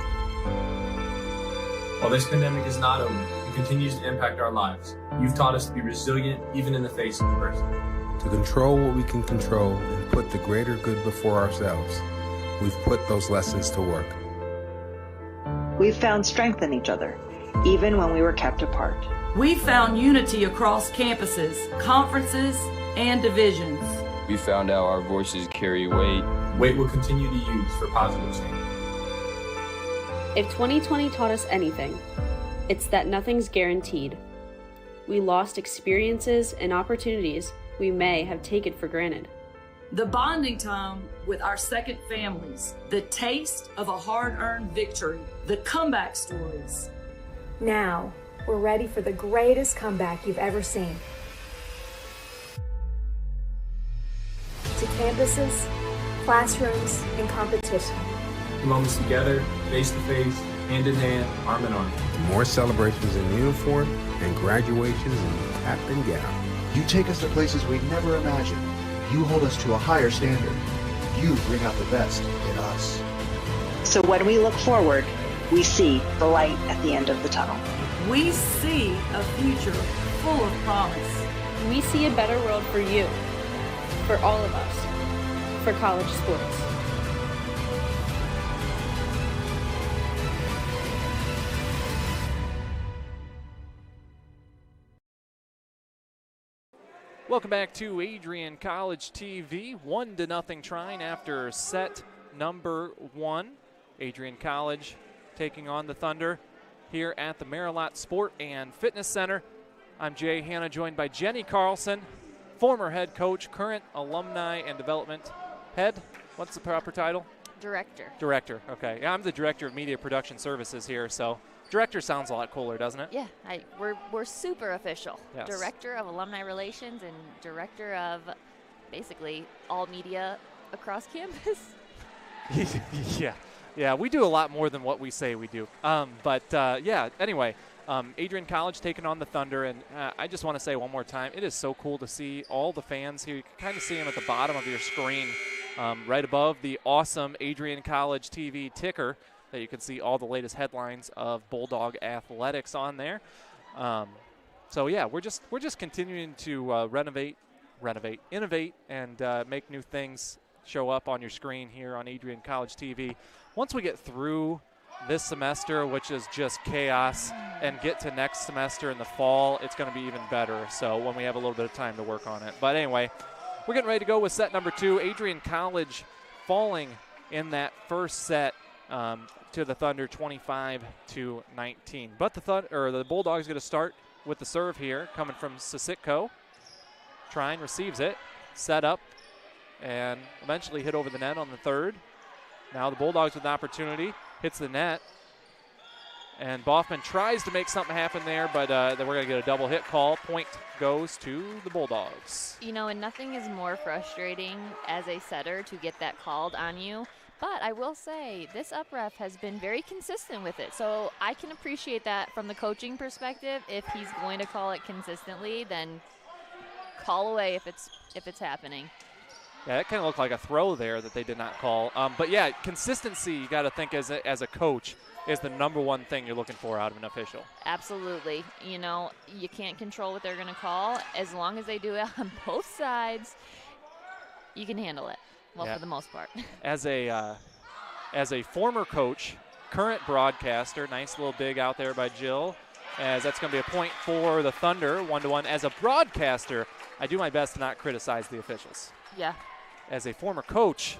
While this pandemic is not over, it continues to impact our lives. You've taught us to be resilient even in the face of adversity. To control what we can control and put the greater good before ourselves, we've put those lessons to work. We've found strength in each other, even when we were kept apart. We found unity across campuses, conferences, and divisions. We found out our voices carry weight. Weight we'll continue to use for positive change. If 2020 taught us anything, it's that nothing's guaranteed. We lost experiences and opportunities we may have taken for granted. The bonding time with our second families, the taste of a hard-earned victory, the comeback stories. Now, we're ready for the greatest comeback you've ever seen. To campuses, classrooms, and competition. The moments together, face-to-face, hand-in-hand, arm-in-arm. More celebrations in uniform and graduations in cap and gown. You take us to places we never imagined. You hold us to a higher standard. You bring out the best in us. So when we look forward, we see the light at the end of the tunnel. We see a future full of promise. We see a better world for you, for all of us, for college sports. Welcome back to Adrian College TV. 1-0 Trine after set number 1. Adrian College taking on the Thunder here at the Marilot Sport and Fitness Center. I'm Jay Hanna, joined by Jenny Carlson, former head coach, current alumni and development head. What's the proper title? Director. Director, okay. Yeah, I'm the director of media production services here, so director sounds a lot cooler, doesn't it? Yeah, we're super official. Yes. Director of Alumni Relations and Director of basically all media across campus. Yeah, we do a lot more than what we say we do. Anyway, Adrian College taking on the Thunder, and I just want to say one more time, it is so cool to see all the fans here. You can kind of see them at the bottom of your screen, right above the awesome Adrian College TV ticker that you can see all the latest headlines of Bulldog athletics on there. We're just continuing to renovate, innovate, and make new things show up on your screen here on Adrian College TV. Once we get through this semester, which is just chaos, and get to next semester in the fall, it's going to be even better. So when we have a little bit of time to work on it. But anyway, we're getting ready to go with set number 2. Adrian College falling in that first set to the Thunder 25-19. But the Bulldogs going to start with the serve here, coming from Sisitko. Trine receives it, set up, and eventually hit over the net on the third. Now the Bulldogs with an opportunity, hits the net, and Boffman tries to make something happen there, but then we're going to get a double hit call. Point goes to the Bulldogs. You know, and nothing is more frustrating as a setter to get that called on you. But I will say, this up-ref has been very consistent with it. So I can appreciate that from the coaching perspective. If he's going to call it consistently, then call away if it's happening. Yeah, that kind of looked like a throw there that they did not call. But yeah, consistency, you got to think as a coach, is the number one thing you're looking for out of an official. Absolutely. You know, you can't control what they're going to call. As long as they do it on both sides, you can handle it. Well, yeah. For the most part. As a former coach, current broadcaster, nice little dig out there by Jill, as that's going to be a point for the Thunder, 1-1. As a broadcaster, I do my best to not criticize the officials. Yeah. As a former coach,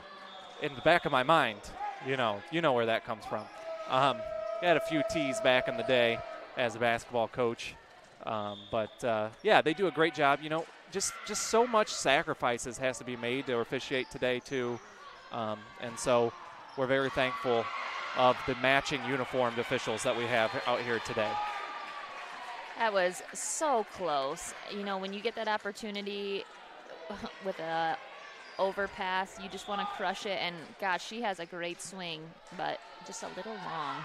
in the back of my mind, you know where that comes from. Had a few tees back in the day as a basketball coach, Yeah, they do a great job. You know, just so much sacrifices has to be made to officiate today too, and so we're very thankful of the matching uniformed officials that we have out here today. That was so close. You know, when you get that opportunity with a overpass, you just want to crush it. And gosh, she has a great swing, but just a little long.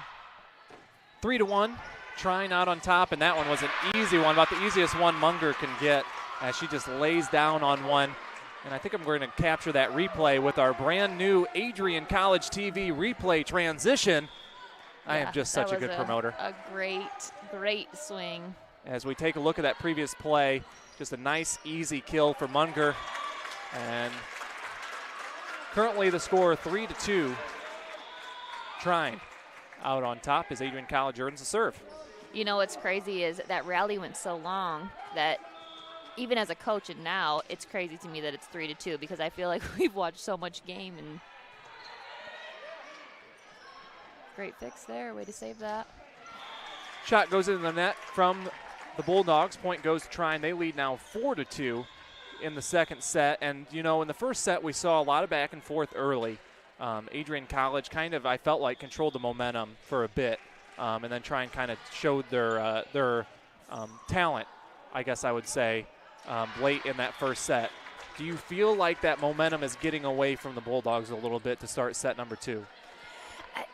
3-1, Trine out on top, and that one was an easy one, about the easiest one Munger can get, as she just lays down on one. And I think I'm going to capture that replay with our brand new Adrian College TV replay transition. I am just such a good promoter. A great swing. As we take a look at that previous play, just a nice, easy kill for Munger. And currently the score 3-2. Trine out on top as Adrian College earns a serve. You know what's crazy is that rally went so long that even as a coach and now, it's crazy to me that it's 3-2 because I feel like we've watched so much game. And great fix there, way to save that. Shot goes into the net from the Bulldogs. Point goes to Trine. They lead now 4-2 in the second set. And, you know, in the first set, we saw a lot of back and forth early. Adrian College kind of, I felt like, controlled the momentum for a bit. And then Trine kind of showed their talent, I guess I would say, late in that first set. Do you feel like that momentum is getting away from the Bulldogs a little bit to start set number 2?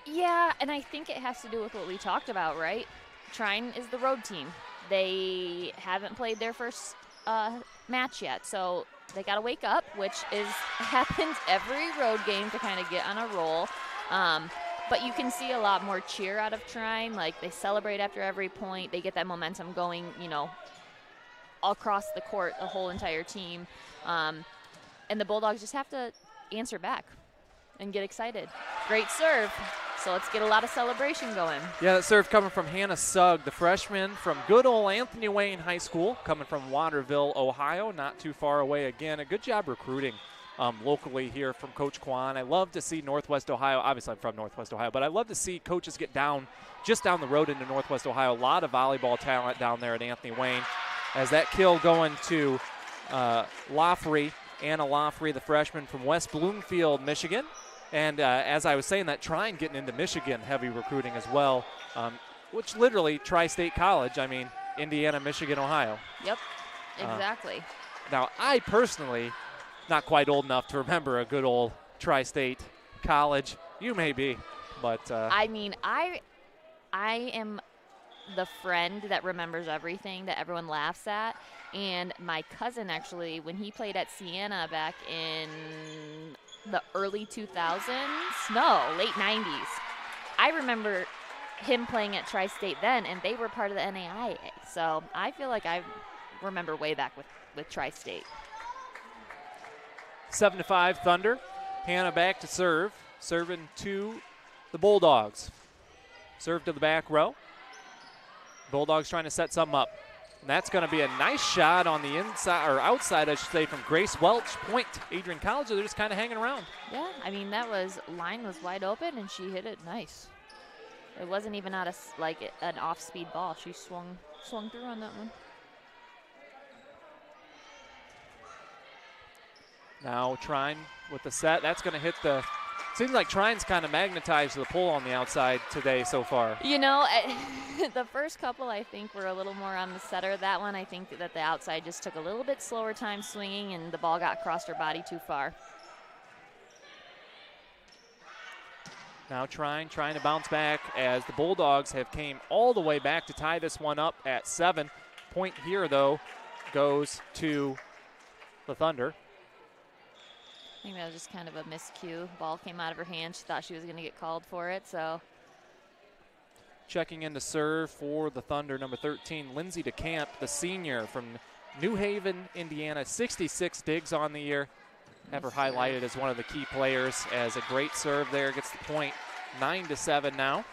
Yeah, and I think it has to do with what we talked about, right? Trine is the road team. They haven't played their first match yet, so they got to wake up, which happens every road game to kind of get on a roll. But you can see a lot more cheer out of Trine. Like, they celebrate after every point. They get that momentum going, you know, across the court, the whole entire team. And the Bulldogs just have to answer back and get excited. Great serve. So let's get a lot of celebration going. Yeah, that serve coming from Hannah Sugg, the freshman from good old Anthony Wayne High School, coming from Waterville, Ohio, not too far away. Again, a good job recruiting locally here from Coach Kwan. I love to see Northwest Ohio. Obviously, I'm from Northwest Ohio, but I love to see coaches get just down the road into Northwest Ohio. A lot of volleyball talent down there at Anthony Wayne. As that kill going to Loffrey, Anna Loffrey, the freshman from West Bloomfield, Michigan. And as I was saying, that Trine getting into Michigan heavy recruiting as well, which literally Tri-State College, I mean, Indiana, Michigan, Ohio. Yep, exactly. Now, I personally, not quite old enough to remember a good old Tri-State College. You may be, but. I mean, I am the friend that remembers everything that everyone laughs at. And my cousin, actually, when he played at Siena back in the early 2000s, late 90s, I remember him playing at Tri-State then, and they were part of the NAIA. So I feel like I remember way back with Tri-State. 7-5 Thunder. Hannah back to serve. Serving to the Bulldogs. Serve to the back row. Bulldogs trying to set something up. And that's going to be a nice shot on the inside, or outside, I should say, from Grace Welch. Point Adrian College. They're just kind of hanging around. Yeah, I mean, line was wide open, and she hit it nice. It wasn't even an off-speed ball. She swung through on that one. Now Trine with the set. That's going to hit the. Seems like Trine's kind of magnetized the pull on the outside today so far. You know, the first couple I think were a little more on the setter. That one I think that the outside just took a little bit slower time swinging, and the ball got across her body too far. Now Trine trying to bounce back as the Bulldogs have came all the way back to tie this one up at 7. Point here, though, goes to the Thunder. I think that was just kind of a miscue. Ball came out of her hand. She thought she was going to get called for it, so. Checking in to serve for the Thunder, number 13, Lindsay DeCamp, the senior from New Haven, Indiana. 66 digs on the year. Have her highlighted as one of the key players as a great serve there. Gets the point, 9-7 now.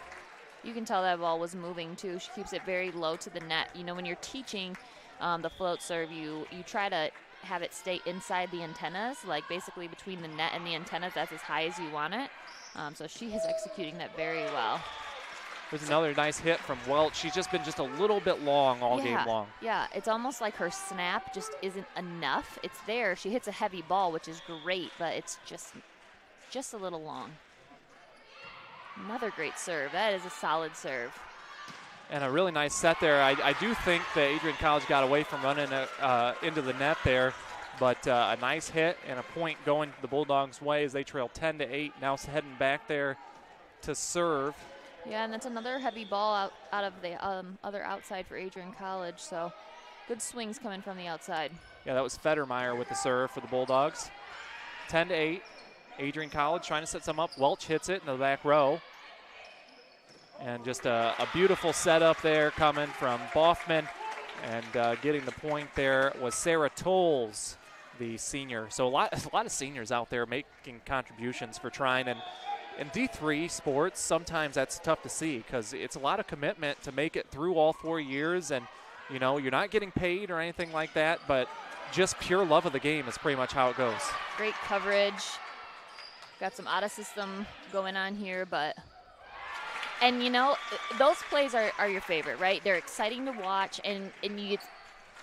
You can tell that ball was moving, too. She keeps it very low to the net. You know, when you're teaching the float serve, you try to have it stay inside the antennas, like basically between the net and the antennas. That's as high as you want it. So she is executing that very well. There's another nice hit from Welch. She's just been just a little bit long all game long. Yeah, it's almost like her snap just isn't enough. It's there. She hits a heavy ball, which is great, but it's just a little long. Another great serve. That is a solid serve. And a really nice set there. I do think that Adrian College got away from running into the net there, but a nice hit and a point going the Bulldogs' way as they trail 10-8. Now heading back there to serve. Yeah, and that's another heavy ball out of the other outside for Adrian College, so good swings coming from the outside. Yeah, that was Federmeyer with the serve for the Bulldogs. 10-8. Adrian College trying to set some up. Welch hits it in the back row. And just a beautiful setup there coming from Boffman. And getting the point there was Sarah Tolles, the senior. So a lot of seniors out there making contributions for Trine. And in D3 sports, sometimes that's tough to see because it's a lot of commitment to make it through all 4 years. And, you know, you're not getting paid or anything like that, but just pure love of the game is pretty much how it goes. Great coverage. Got some out-of-system going on here, but – and, you know, those plays are your favorite, right? They're exciting to watch, and you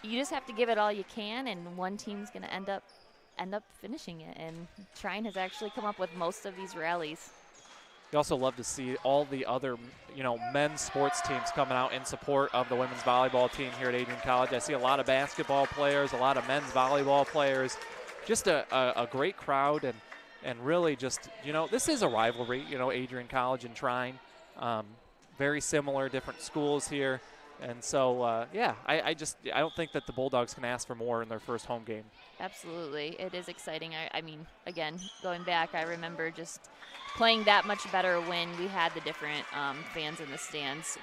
just have to give it all you can, and one team's going to end up finishing it. And Trine has actually come up with most of these rallies. You also love to see all the other, you know, men's sports teams coming out in support of the women's volleyball team here at Adrian College. I see a lot of basketball players, a lot of men's volleyball players. Just a great crowd, and really just, you know, this is a rivalry, you know, Adrian College and Trine. Very similar, different schools here. And so, yeah, I don't think that the Bulldogs can ask for more in their first home game. Absolutely. It is exciting. I mean, again, going back, I remember just playing that much better when we had the different fans in the stands.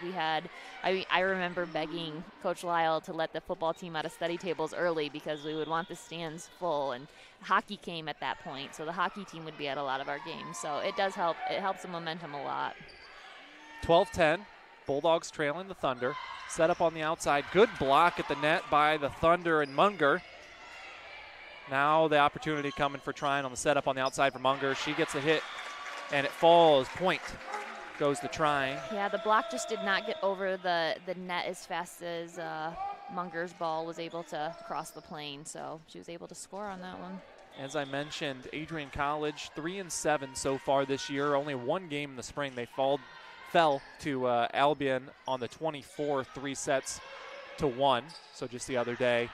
I remember begging Coach Lyle to let the football team out of study tables early because we would want the stands full, and hockey came at that point, so the hockey team would be at a lot of our games. So it does help. It helps the momentum a lot. 12-10, Bulldogs trailing the Thunder. Set up on the outside. Good block at the net by the Thunder and Munger. Now the opportunity coming for Trine on the setup on the outside for Munger. She gets a hit, and it falls. Point goes to Trine. Yeah, the block just did not get over the net as fast as Munger's ball was able to cross the plane, so she was able to score on that one. As I mentioned, Adrian College 3-7 so far this year. Only one game in the spring. They fell to Albion on the 24th, 3-1, so just the other day.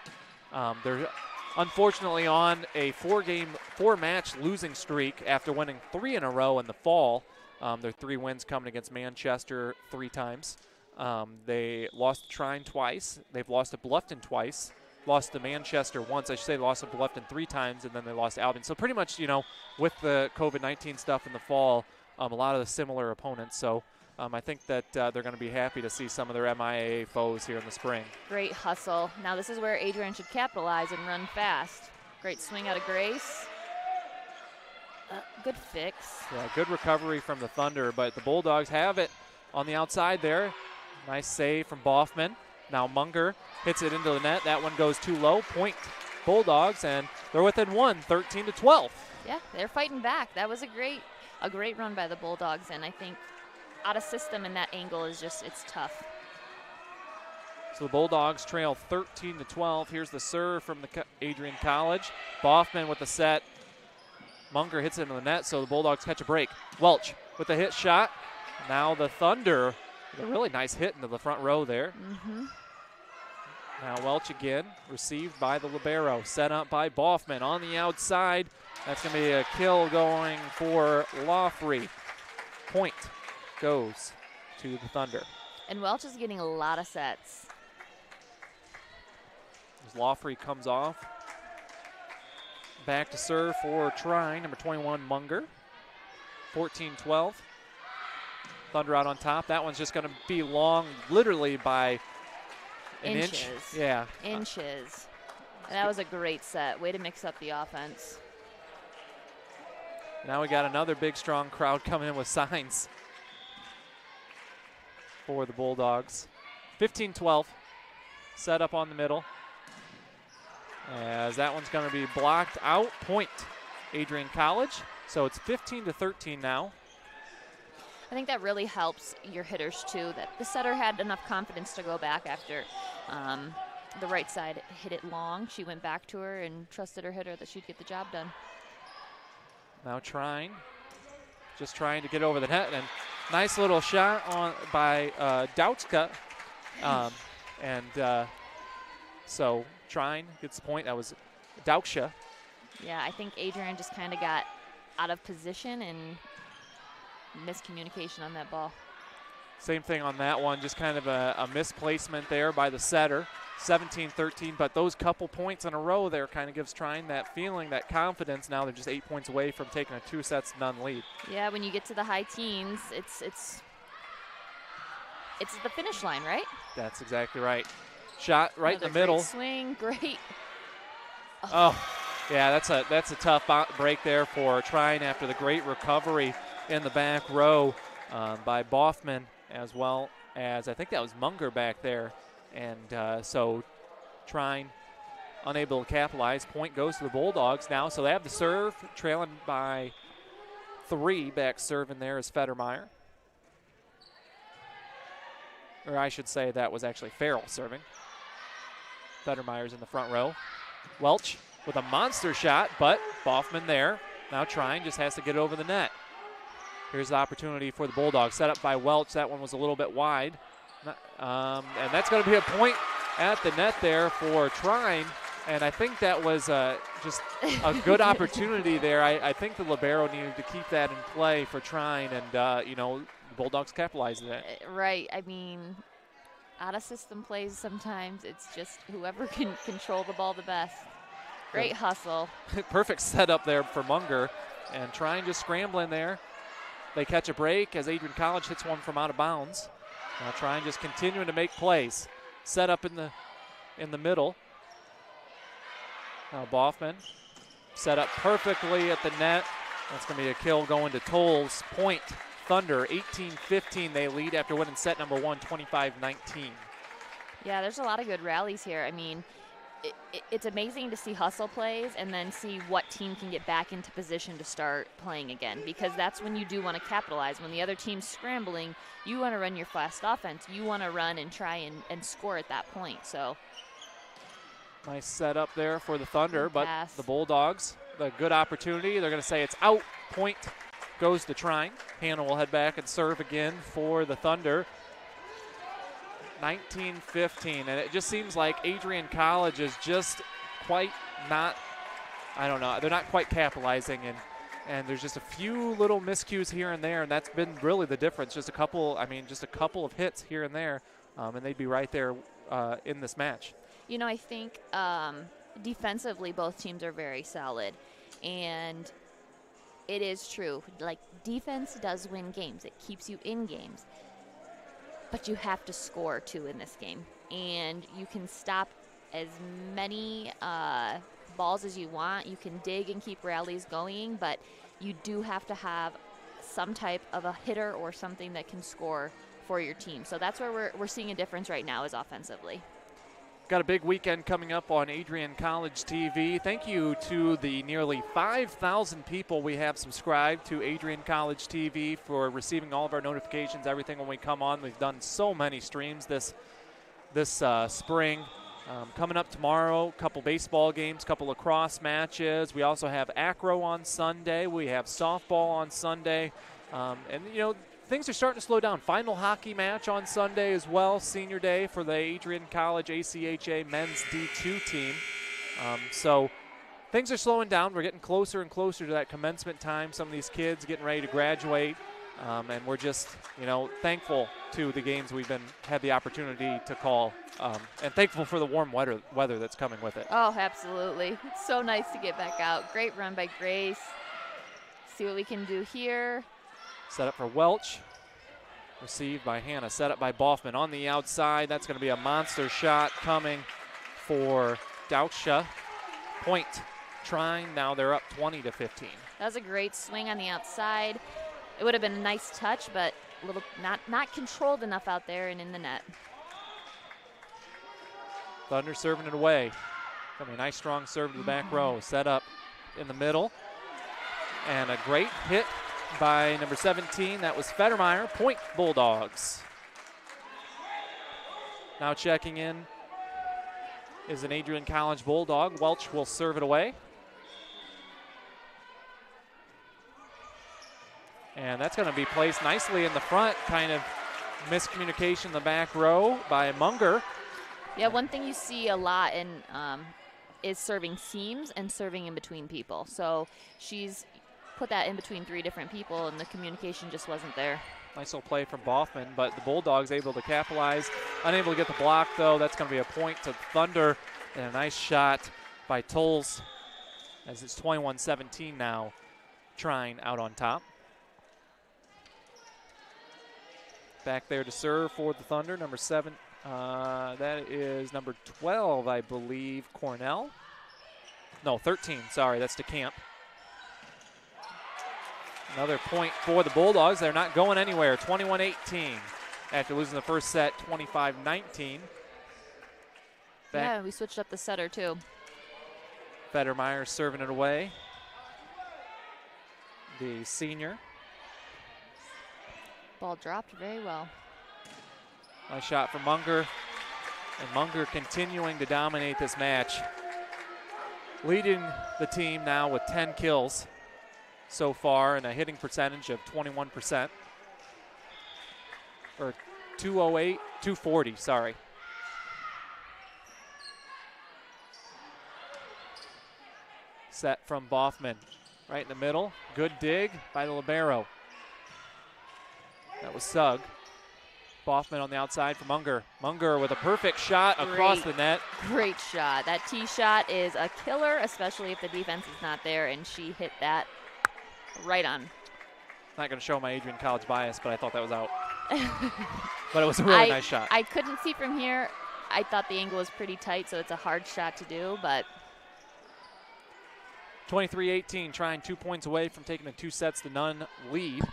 They're unfortunately on a four-match losing streak after winning 3 in a row in the fall. Their 3 wins coming against Manchester 3 times. They lost to Trine twice. They've lost to Bluffton twice. Lost to Manchester once. I should say lost to Bluffton 3 times, and then they lost to Albion. So pretty much, you know, with the COVID-19 stuff in the fall, a lot of the similar opponents. So I think that they're going to be happy to see some of their MIAA foes here in the spring. Great hustle. Now this is where Adrian should capitalize and run fast. Great swing out of Grace. Good fix. Yeah, good recovery from the Thunder, but the Bulldogs have it on the outside there. Nice save from Boffman. Now Munger hits it into the net. That one goes too low. Point Bulldogs, and they're within 1, 13-12. Yeah, they're fighting back. That was a great run by the Bulldogs, and I think out of system in that angle is just, it's tough. So the Bulldogs trail 13-12. Here's the serve from the Adrian College. Boffman with the set. Munger hits it into the net, so the Bulldogs catch a break. Welch with the hit shot. Now the Thunder, a really nice hit into the front row there. Mm-hmm. Now Welch again, received by the libero. Set up by Boffman on the outside. That's going to be a kill going for Lawfrey. Point goes to the Thunder. And Welch is getting a lot of sets. As Lawfrey comes off. Back to serve for Trine, number 21, Munger. 14-12. Thunder out on top. That one's just going to be long, literally by an inch. Yeah. Inches. And that was a great set. Way to mix up the offense. Now we got another big, strong crowd coming in with signs for the Bulldogs. 15-12. Set up on the middle. As that one's going to be blocked out. Point Adrian College. So it's 15-13 now. I think that really helps your hitters too, that the setter had enough confidence to go back after the right side hit it long. She went back to her and trusted her hitter that she'd get the job done. Now Trine just trying to get over the net, and nice little shot by Dautska. So Trine gets the point. That was Dauksha. Yeah, I think Adrian just kind of got out of position and miscommunication on that ball. Same thing on that one, just kind of a misplacement there by the setter. 17-13, but those couple points in a row there kind of gives Trine that feeling, that confidence. Now they're just 8 points away from taking a 2-0 lead. Yeah, when you get to the high teens, it's the finish line, right? That's exactly right. Shot right in the middle. Great swing, great. Oh, yeah, that's a tough break there for Trine after the great recovery in the back row by Boffman, as well as I think that was Munger back there. And so Trine unable to capitalize. Point goes to the Bulldogs now. So they have the serve, trailing by 3. Back serving there is Federmeyer. Or I should say that was actually Farrell serving. Federmeyer's in the front row. Welch with a monster shot, but Boffman there. Now Trine just has to get over the net. Here's the opportunity for the Bulldogs. Set up by Welch. That one was a little bit wide. And that's going to be a point at the net there for Trine. And I think that was just a good opportunity there. I think the libero needed to keep that in play for Trine, and, the Bulldogs capitalized on that. Right. I mean, out-of-system plays sometimes, it's just whoever can control the ball the best. Great hustle. Perfect setup there for Munger. And Trine just scrambling there. They catch a break as Adrian College hits one from out of bounds. Now Trine just continuing to make plays. Set up in the middle. Now Boffman set up perfectly at the net. That's going to be a kill going to Tolles. Point Thunder, 18-15. They lead after winning set number 1, 25-19. Yeah, there's a lot of good rallies here. I mean, it's amazing to see hustle plays and then see what team can get back into position to start playing again, because that's when you do want to capitalize. When the other team's scrambling, you want to run your fast offense. You want to run and try and score at that point. So nice setup there for the Thunder, but the Bulldogs, the good opportunity. They're going to say it's out. Point goes to Trine. Hannah will head back and serve again for the Thunder. 19-15, and it just seems like Adrian College is just quite not, I don't know, they're not quite capitalizing, and there's just a few little miscues here and there, and that's been really the difference. Just a couple of hits here and there, and they'd be right there in this match. You know, I think defensively both teams are very solid, and it is true. Like, defense does win games. It keeps you in games. But you have to score, too, in this game. And you can stop as many balls as you want. You can dig and keep rallies going, but you do have to have some type of a hitter or something that can score for your team. So that's where we're seeing a difference right now, is offensively. Got a big weekend coming up on Adrian College TV. Thank you to the nearly 5,000 people we have subscribed to Adrian College TV for receiving all of our notifications, everything when we come on. We've done so many streams this spring. Coming up tomorrow, a couple baseball games, couple lacrosse matches. We also have acro on Sunday. We have softball on Sunday. Things are starting to slow down. Final hockey match on Sunday as well, senior day for the Adrian College ACHA men's D2 team. So things are slowing down. We're getting closer and closer to that commencement time. Some of these kids getting ready to graduate, and we're just, thankful to the games we've had the opportunity to call, and thankful for the warm weather that's coming with it. Oh, absolutely. It's so nice to get back out. Great run by Grace. See what we can do here. Set up for Welch. Received by Hannah. Set up by Boffman on the outside. That's going to be a monster shot coming for Dauksha. Point Trine. Now they're up 20-15. That was a great swing on the outside. It would have been a nice touch, but a little not controlled enough out there and in the net. Thunder serving it away. Going to be a nice strong serve to the back row. Set up in the middle. And a great hit by number 17. That was Federmeyer. Point Bulldogs. Now checking in is an Adrian College Bulldog. Welch will serve it away. And that's going to be placed nicely in the front. Kind of miscommunication in the back row by Munger. Yeah, one thing you see a lot in is serving seams and serving in between people. So she's put that in between 3 different people, and the communication just wasn't there. Nice little play from Boffman, but the Bulldogs able to capitalize. Unable to get the block, though. That's going to be a point to Thunder. And a nice shot by Tolles, as it's 21-17 now. Trine out on top. Back there to serve for the Thunder, number 7. That is number 12, I believe, Cornell. No, 13, sorry, that's DeCamp. Another point for the Bulldogs. They're not going anywhere, 21-18 after losing the first set, 25-19. Yeah, we switched up the setter, too. Federmeyer serving it away. The senior. Ball dropped very well. Nice shot from Munger. And Munger continuing to dominate this match. Leading the team now with 10 kills so far and a hitting percentage of 21%. Or 240, sorry. Set from Boffman. Right in the middle. Good dig by the libero. That was Sugg. Boffman on the outside for Munger. Munger with a perfect shot across the net. Great shot. That tee shot is a killer, especially if the defense is not there, and she hit that right on. Not going to show my Adrian College bias, but I thought that was out. But it was a really nice shot. I couldn't see from here. I thought the angle was pretty tight, so it's a hard shot to do, but 23-18, trying 2 points away from taking a 2-0 lead.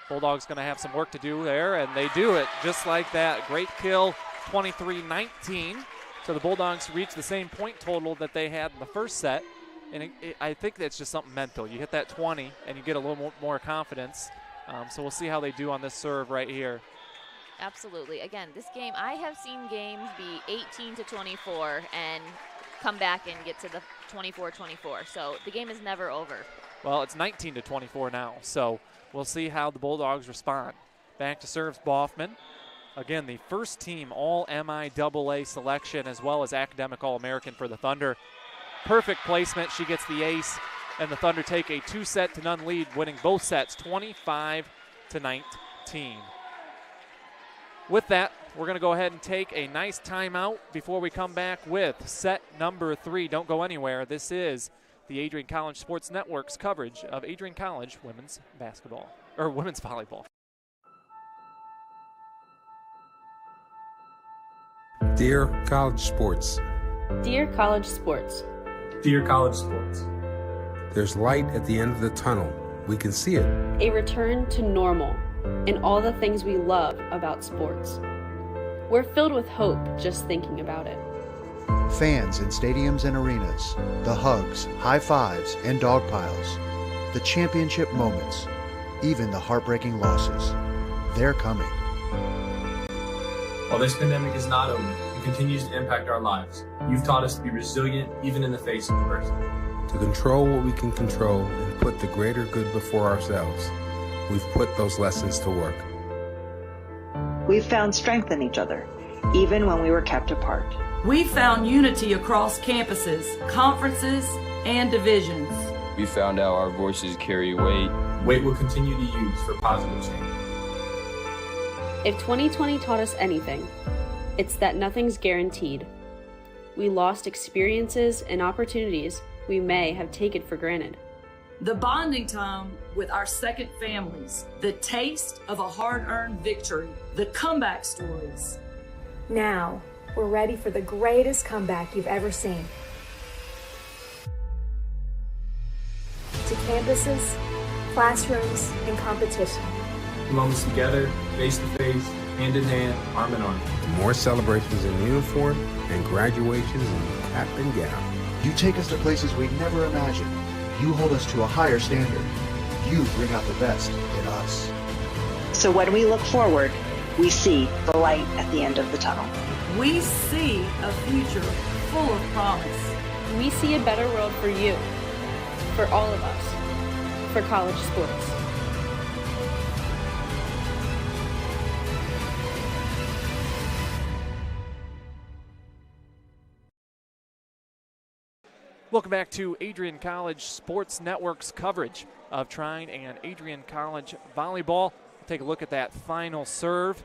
Bulldogs going to have some work to do there, and they do it just like that. Great kill, 23-19. So the Bulldogs reach the same point total that they had in the first set, and I think that's just something mental. You hit that 20, and you get a little more confidence. So we'll see how they do on this serve right here. Absolutely. Again, this game, I have seen games be 18-24 and come back and get to the 24-24. So the game is never over. Well, it's 19-24 now, so we'll see how the Bulldogs respond. Back to serves Boffman. Again, the first team All-MIAA selection as well as academic All-American for the Thunder. Perfect placement. She gets the ace, and the Thunder take a 2-0 lead, winning both sets 25-19. With that, we're going to go ahead and take a nice timeout before we come back with set number 3. Don't go anywhere. This is the Adrian College Sports Network's coverage of Adrian College women's basketball, or women's volleyball. Dear College Sports. Dear College Sports. Dear College Sports. There's light at the end of the tunnel. We can see it. A return to normal and all the things we love about sports. We're filled with hope just thinking about it. Fans in stadiums and arenas, the hugs, high fives, and dog piles, the championship moments, even the heartbreaking losses. They're coming. While this pandemic is not over and continues to impact our lives, you've taught us to be resilient even in the face of adversity. To control what we can control and put the greater good before ourselves, we've put those lessons to work. We've found strength in each other, even when we were kept apart. We found unity across campuses, conferences, and divisions. We found out our voices carry weight. Weight we'll continue to use for positive change. If 2020 taught us anything, it's that nothing's guaranteed. We lost experiences and opportunities we may have taken for granted. The bonding time with our second families, the taste of a hard-earned victory, the comeback stories. Now, we're ready for the greatest comeback you've ever seen. To campuses, classrooms, and competition. The moments together, face-to-face, hand-in-hand, arm-in-arm. The more celebrations in uniform and graduations in cap and gown. You take us to places we never imagined. You hold us to a higher standard. You bring out the best in us. So when we look forward, we see the light at the end of the tunnel. We see a future full of promise. We see a better world for you, for all of us, for college sports. Welcome back to Adrian College Sports Network's coverage of Trine and Adrian College volleyball. Take a look at that final serve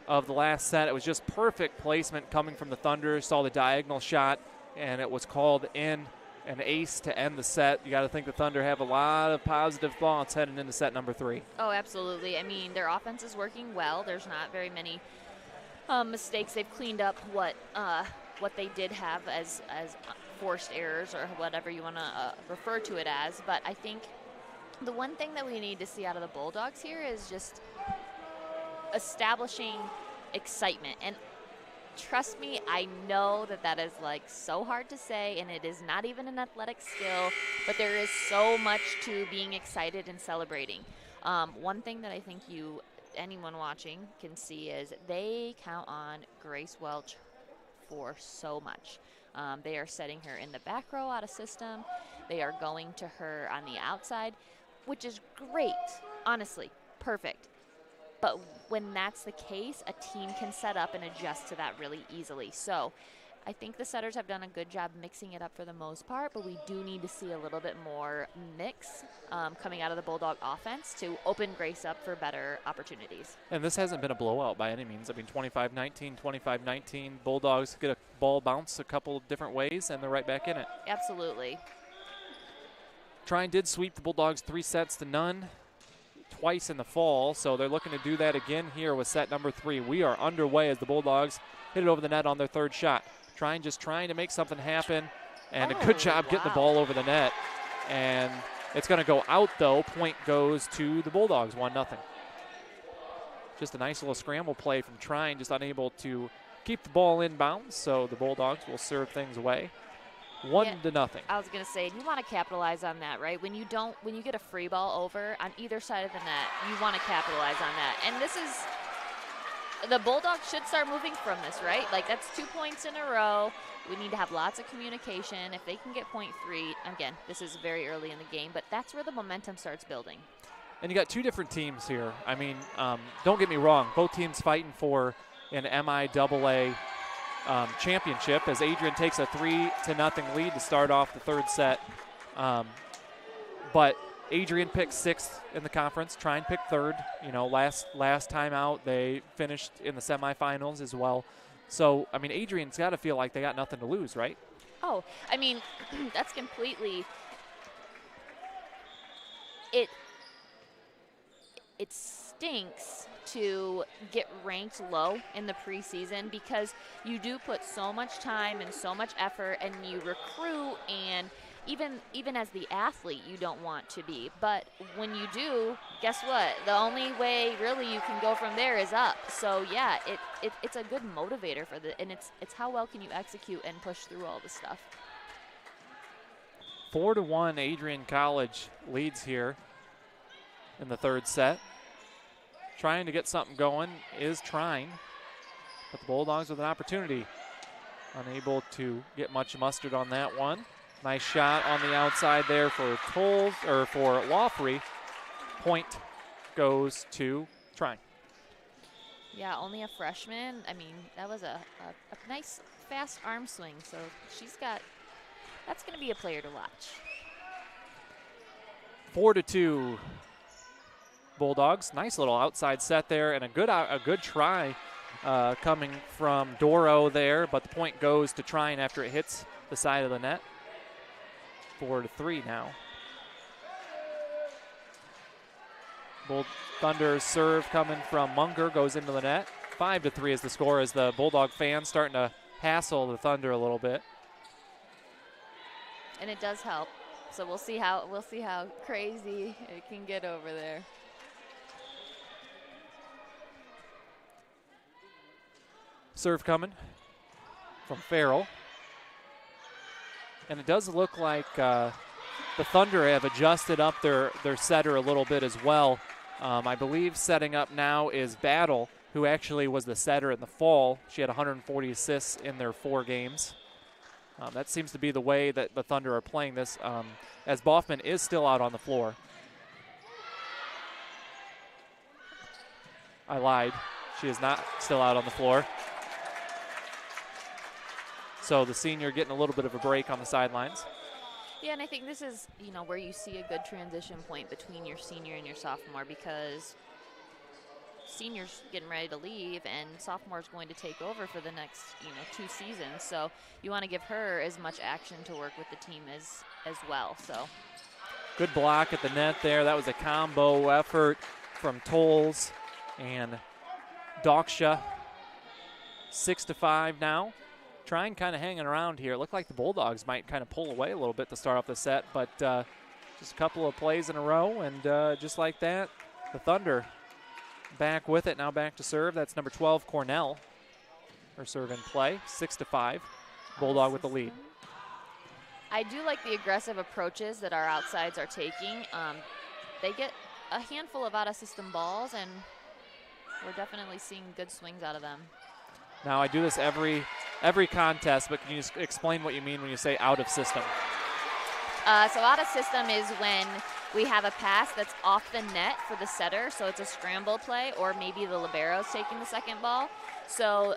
of the last set. It was just perfect placement coming from the Thunder. Saw the diagonal shot, and it was called in, an ace to end the set. You got to think the Thunder have a lot of positive thoughts heading into set number 3. Oh, absolutely. I mean, their offense is working well. There's not very many mistakes. They've cleaned up what they did have as forced errors or whatever you want to refer to it as. But I think the one thing that we need to see out of the Bulldogs here is just establishing excitement. And trust me, I know that is like so hard to say, and it is not even an athletic skill, but there is so much to being excited and celebrating. One thing that I think anyone watching can see is they count on Grace Welch for so much. They are setting her in the back row out of system. They are going to her on the outside, which is great, honestly, perfect. But when that's the case, a team can set up and adjust to that really easily. So I think the setters have done a good job mixing it up for the most part, but we do need to see a little bit more mix coming out of the Bulldog offense to open Grace up for better opportunities. And this hasn't been a blowout by any means. I mean, 25-19, 25-19. Bulldogs get a ball bounce a couple of different ways, and they're right back in it. Absolutely. Trine did sweep the Bulldogs 3-0 twice in the fall, so they're looking to do that again here with set number 3. We are underway as the Bulldogs hit it over the net on their third shot. Trine just trying to make something happen, and a good job getting the ball over the net. And it's going to go out, though. Point goes to the Bulldogs, 1-0. Just a nice little scramble play from Trine, just unable to keep the ball in bounds, so the Bulldogs will serve things away. 1-0. I was going to say, you want to capitalize on that, right? When you get a free ball over on either side of the net, you want to capitalize on that. And this is, the Bulldogs should start moving from this, right? Like, that's 2 points in a row. We need to have lots of communication. If they can get point 3, again, this is very early in the game, but that's where the momentum starts building. And you got two different teams here. I mean, don't get me wrong. Both teams fighting for an MIAA championship as Adrian takes a 3-0 lead to start off the third set. But Adrian picked 6th in the conference. Trine picked 3rd. You know, last time out they finished in the semifinals as well. So, I mean, Adrian's got to feel like they got nothing to lose, right? Oh, I mean, that's completely it stinks to get ranked low in the preseason because you do put so much time and so much effort, and you recruit, and even as the athlete you don't want to be, but when you do, guess what, the only way really you can go from there is up. So yeah, it's a good motivator for and it's how well can you execute and push through all this stuff. 4-1 Adrian College leads here in the third set. Trying to get something going is Trine, but the Bulldogs with an opportunity. Unable to get much mustard on that one. Nice shot on the outside there for for Lawfrey. Point goes to Trine. Yeah, only a freshman. I mean, that was a nice fast arm swing, so that's going to be a player to watch. 4-2 Bulldogs. Nice little outside set there, and a good try coming from Doro there, but the point goes to Trine after it hits the side of the net. 4-3 now. Thunder's serve coming from Munger goes into the net. 5-3 is the score as the Bulldog fans starting to hassle the Thunder a little bit. And it does help. So we'll see how crazy it can get over there. Serve coming from Farrell. And it does look like the the Thunder have adjusted up their setter a little bit as well. I believe setting up now is Battle, who actually was the setter in the fall. She had 140 assists in their 4 games. That seems to be the way that the Thunder are playing this, as Boffman is still out on the floor. I lied. She is not still out on the floor. So the senior getting a little bit of a break on the sidelines. Yeah, and I think this is, where you see a good transition point between your senior and your sophomore, because senior's getting ready to leave and sophomore's going to take over for the next, 2 seasons. So you want to give her as much action to work with the team as well. So good block at the net there. That was a combo effort from Tolles and Doksha. 6-5 now. Trine kind of hanging around here. It looked like the Bulldogs might kind of pull away a little bit to start off the set, but just a couple of plays in a row, and just like that, the Thunder back with it. Now back to serve. That's number 12, Cornell. Her serve in play. 6-5. Bulldog with the lead. I do like the aggressive approaches that our outsides are taking. They get a handful of out-of-system balls, and we're definitely seeing good swings out of them. Now I do this every contest, but can you just explain what you mean when you say out of system? So out of system is when we have a pass that's off the net for the setter, so it's a scramble play, or maybe the libero's taking the second ball. So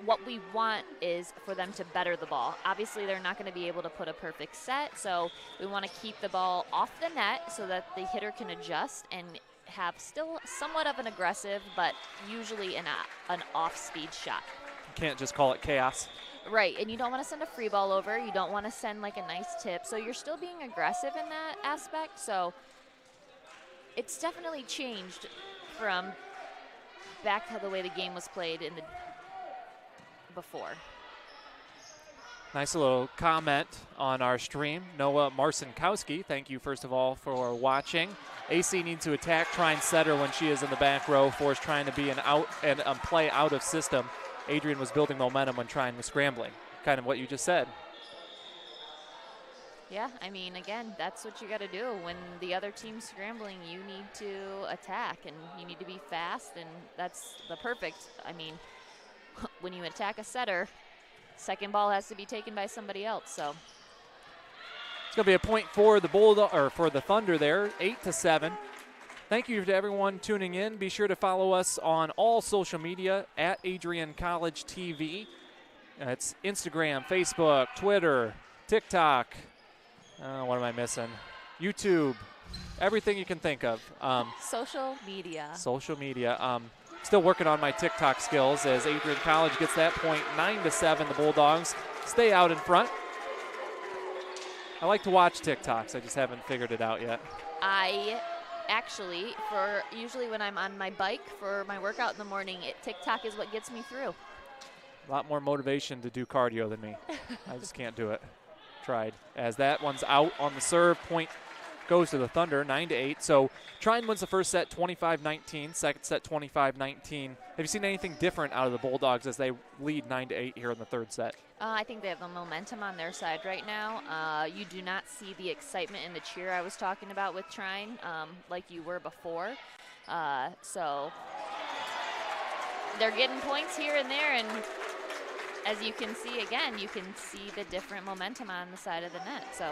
what we want is for them to better the ball. Obviously, they're not going to be able to put a perfect set, so we want to keep the ball off the net so that the hitter can adjust and have still somewhat of an aggressive, but usually an off-speed shot. You can't just call it chaos. Right, and you don't want to send a free ball over. You don't want to send like a nice tip. So you're still being aggressive in that aspect. So it's definitely changed from back to the way the game was played in the before. Nice little comment on our stream. Noah Marcinkowski, thank you first of all for watching. AC needs to attack Trine's setter when she is in the back row. Force trying to be an out and play out of system. Adrian was building momentum when Trine was scrambling. Kind of what you just said. Yeah, I mean, again, that's what you got to do. When the other team's scrambling, you need to attack, and you need to be fast, and that's the perfect. I mean, when you attack a setter, second ball has to be taken by somebody else. So it's going to be a point for the for the Thunder there, 8-7. Thank you to everyone tuning in. Be sure to follow us on all social media at Adrian College TV. It's Instagram, Facebook, Twitter, TikTok. What am I missing? YouTube. Everything you can think of. Social media. Social media. Still working on my TikTok skills as Adrian College gets that point. 9-7, the Bulldogs stay out in front. I like to watch TikToks. I just haven't figured it out yet. Actually, for usually when I'm on my bike for my workout in the morning, TikTok is what gets me through. A lot more motivation to do cardio than me. I just can't do it. Tried. As that one's out on the serve, point goes to the Thunder, 9-8. So Trine wins the first set 25-19, second set 25-19. Have you seen anything different out of the Bulldogs as they lead 9-8 here in the third set? I think they have the momentum on their side right now. You do not see the excitement and the cheer I was talking about with Trine like you were before. So they're getting points here and there, and as you can see, again, you can see the different momentum on the side of the net. So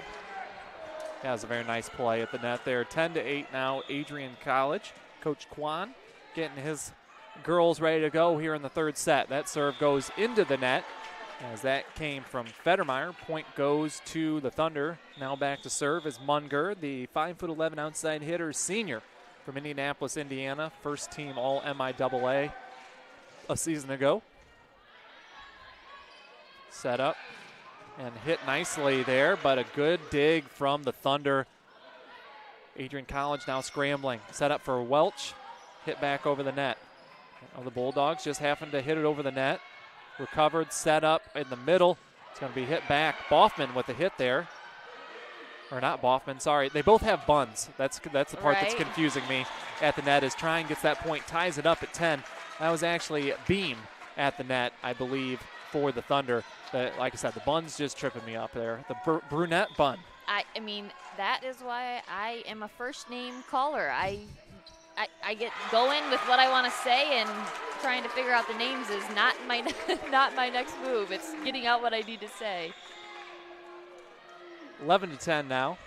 that was a very nice play at the net there. 10-8 now, Adrian College. Coach Kwan getting his girls ready to go here in the third set. That serve goes into the net as that came from Federmeyer. Point goes to the Thunder. Now back to serve is Munger, the 5'11" outside hitter, senior from Indianapolis, Indiana. First team all MIAA a season ago. Set up and hit nicely there, but a good dig from the Thunder. Adrian College now scrambling. Set up for Welch. Hit back over the net. Now the Bulldogs just happened to hit it over the net. Recovered, set up in the middle. It's going to be hit back. Boffman with the hit there. Or not Boffman, sorry. They both have buns. That's the part that's confusing me at the net, as Trine gets that point, ties it up at 10. That was actually Beam at the net, I believe, for the Thunder. Like I said, the bun's just tripping me up there. The brunette bun. I mean, that is why I am a first-name caller. I get going with what I want to say, and trying to figure out the names is not my not my next move. It's getting out what I need to say. 11-10 now.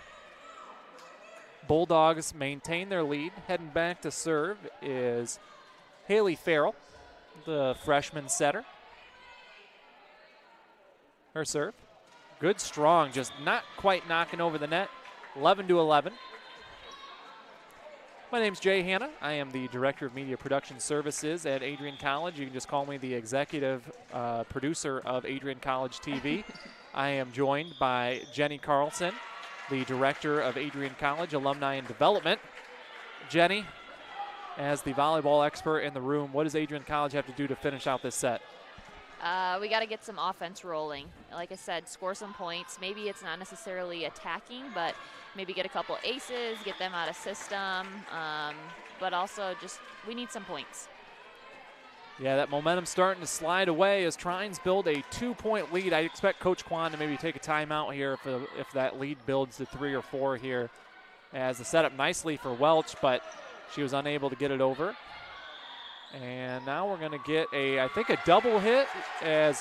Bulldogs maintain their lead. Heading back to serve is Haley Farrell, the freshman setter. Her serve. Good, strong, just not quite knocking over the net. 11-11. My name's Jay Hanna. I am the Director of Media Production Services at Adrian College. You can just call me the executive producer of Adrian College TV. I am joined by Jenny Carlson, the Director of Adrian College Alumni and Development. Jenny, as the volleyball expert in the room, what does Adrian College have to do to finish out this set? We got to get some offense rolling. Like I said, score some points. Maybe it's not necessarily attacking, but maybe get a couple aces, get them out of system. But also just we need some points. Yeah, that momentum's starting to slide away as Trines build a 2-point lead. I expect Coach Kwan to maybe take a timeout here if that lead builds to 3 or 4 here, as the setup nicely for Welch, but she was unable to get it over. And now we're going to get I think a double hit, and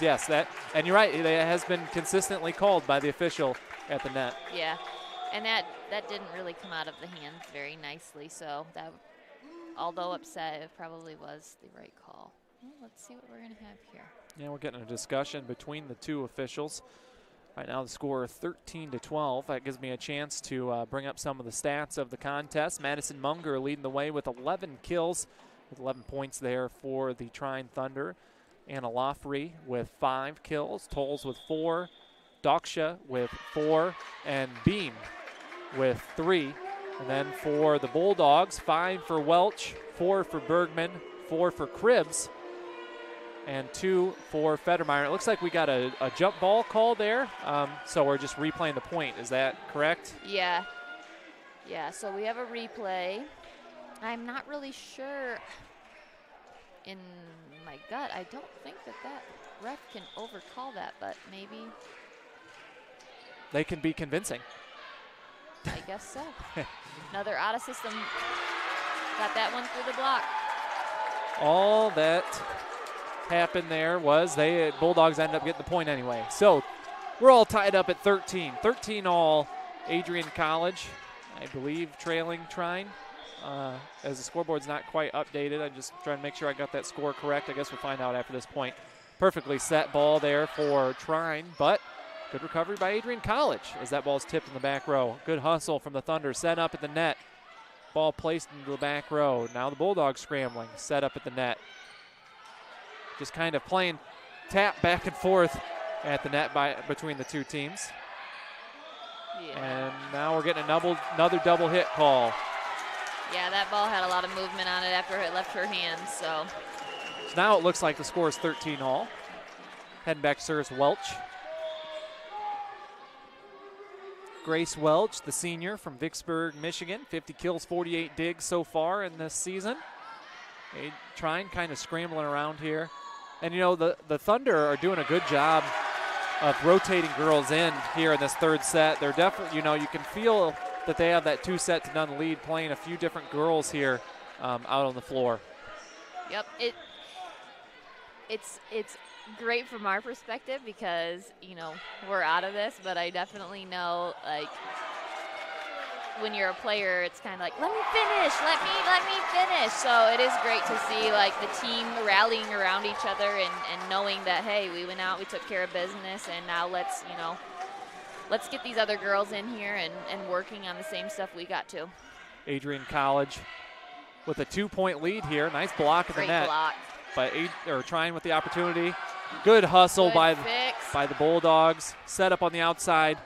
you're right, it has been consistently called by the official at the net. Yeah, and that didn't really come out of the hands very nicely, so that, although upset, it probably was the right call. Well, let's see what we're going to have here. Yeah, we're getting a discussion between the two officials. Right now the score 13-12. That gives me a chance to bring up some of the stats of the contest. Madison Munger leading the way with 11 kills, with 11 points there for the Trine Thunder. Anna Loffrey with 5 kills, Tolles with 4, Doksha with 4, and Beam with 3. And then for the Bulldogs, 5 for Welch, 4 for Bergman, 4 for Cribbs, and 2 for Federmeyer. It looks like we got a jump ball call there, so we're just replaying the point. Is that correct? Yeah. Yeah, so we have a replay. I'm not really sure. In my gut, I don't think that ref can overcall that, but maybe. They can be convincing. I guess so. Another out of system. Got that one through the block. All that happened there was Bulldogs ended up getting the point anyway. So we're all tied up at 13. 13 all, Adrian College, I believe, trailing Trine. As the scoreboard's not quite updated, I'm just trying to make sure I got that score correct. I guess we'll find out after this point. Perfectly set ball there for Trine, but good recovery by Adrian College as that ball's tipped in the back row. Good hustle from the Thunder, set up at the net. Ball placed into the back row. Now the Bulldogs scrambling, set up at the net. Just kind of playing tap back and forth at the net between the two teams. Yeah. And now we're getting another double hit call. Yeah, that ball had a lot of movement on it after it left her hands, so. Now it looks like the score is 13 all. Heading back to serves Welch. Grace Welch, the senior from Vicksburg, Michigan. 50 kills, 48 digs so far in this season. Trine kind of scrambling around here. And, the Thunder are doing a good job of rotating girls in here in this third set. They're definitely, you can feel that they have that 2-0 lead, playing a few different girls here out on the floor. Yep, it's great from our perspective because, we're out of this, but I definitely know, when you're a player, it's kind of like, let me finish, let me finish. So it is great to see, the team rallying around each other and knowing that, hey, we went out, we took care of business, and now let's get these other girls in here and working on the same stuff we got to. Adrian College with a 2-point lead here. Nice block at the net. Great By block. Trine with the opportunity. Good hustle Good by the Bulldogs. Set up on the outside.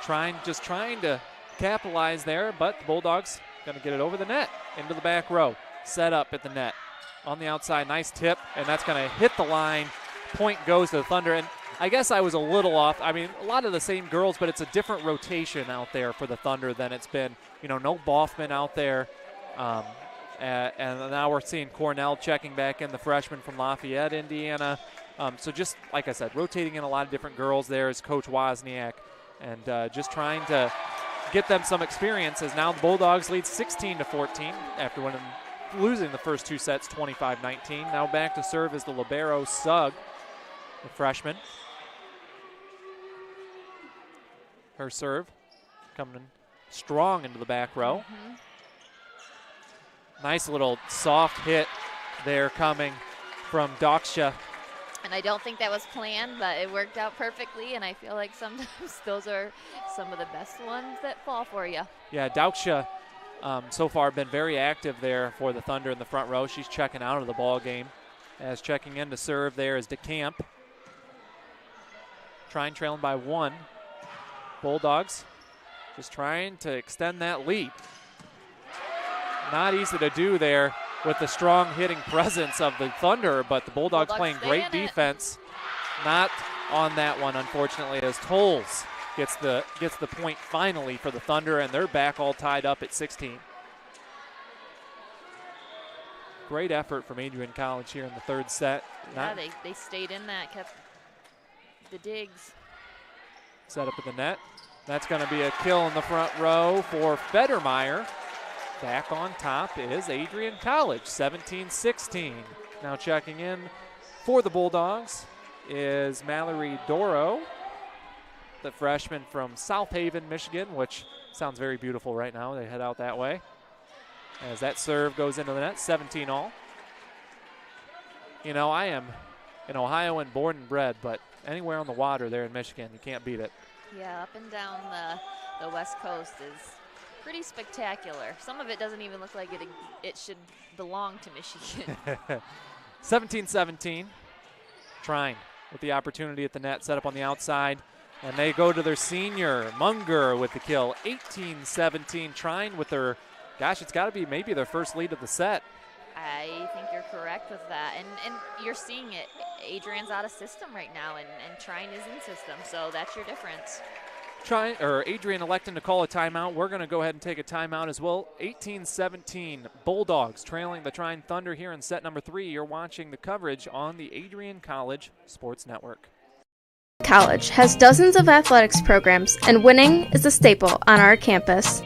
Trine just trying to capitalize there, but the Bulldogs going to get it over the net into the back row. Set up at the net. On the outside, nice tip, and that's going to hit the line. Point goes to the Thunder, and I guess I was a little off. I mean, a lot of the same girls, but it's a different rotation out there for the Thunder than it's been. No Boffman out there. And now we're seeing Cornell checking back in, the freshman from Lafayette, Indiana. So just, like I said, rotating in a lot of different girls there is Coach Wozniak. and just trying to get them some experience, as now the Bulldogs lead 16-14 after losing the first two sets 25-19. Now back to serve is the libero Sugg, the freshman. Her serve coming strong into the back row. Nice little soft hit there coming from Daksha. And I don't think that was planned, but it worked out perfectly, and I feel like sometimes those are some of the best ones that fall for you. Yeah, Daksha so far been very active there for the Thunder in the front row. She's checking out of the ball game. As checking in to serve there is DeCamp. Trine trailing by 1. Bulldogs just trying to extend that lead. Not easy to do there with the strong hitting presence of the Thunder, but the Bulldogs playing great defense. Not on that one, unfortunately, as Tolles gets the point finally for the Thunder, and they're back all tied up at 16. Great effort from Adrian College here in the third set. Yeah, they stayed in that, kept the digs. Set up at the net. That's going to be a kill in the front row for Federmeyer. Back on top is Adrian College, 17-16. Now checking in for the Bulldogs is Mallory Doro, the freshman from South Haven, Michigan, which sounds very beautiful right now. They head out that way. As that serve goes into the net, 17-all. You know, I am an Ohioan born and bred, but anywhere on the water there in Michigan, you can't beat it. Yeah, up and down the West Coast is pretty spectacular. Some of it doesn't even look like it should belong to Michigan. 17-17. Trine with the opportunity at the net, set up on the outside. And they go to their senior, Munger, with the kill. 18-17. Trine with their, gosh, it's got to be maybe their first lead of the set. I think you're correct with that. And you're seeing it. Adrian's out of system right now, and Trine is in system, so that's your difference. Adrian electing to call a timeout. We're going to go ahead and take a timeout as well. 18-17, Bulldogs trailing the Trine Thunder here in set number 3. You're watching the coverage on the Adrian College Sports Network. College has dozens of athletics programs, and winning is a staple on our campus.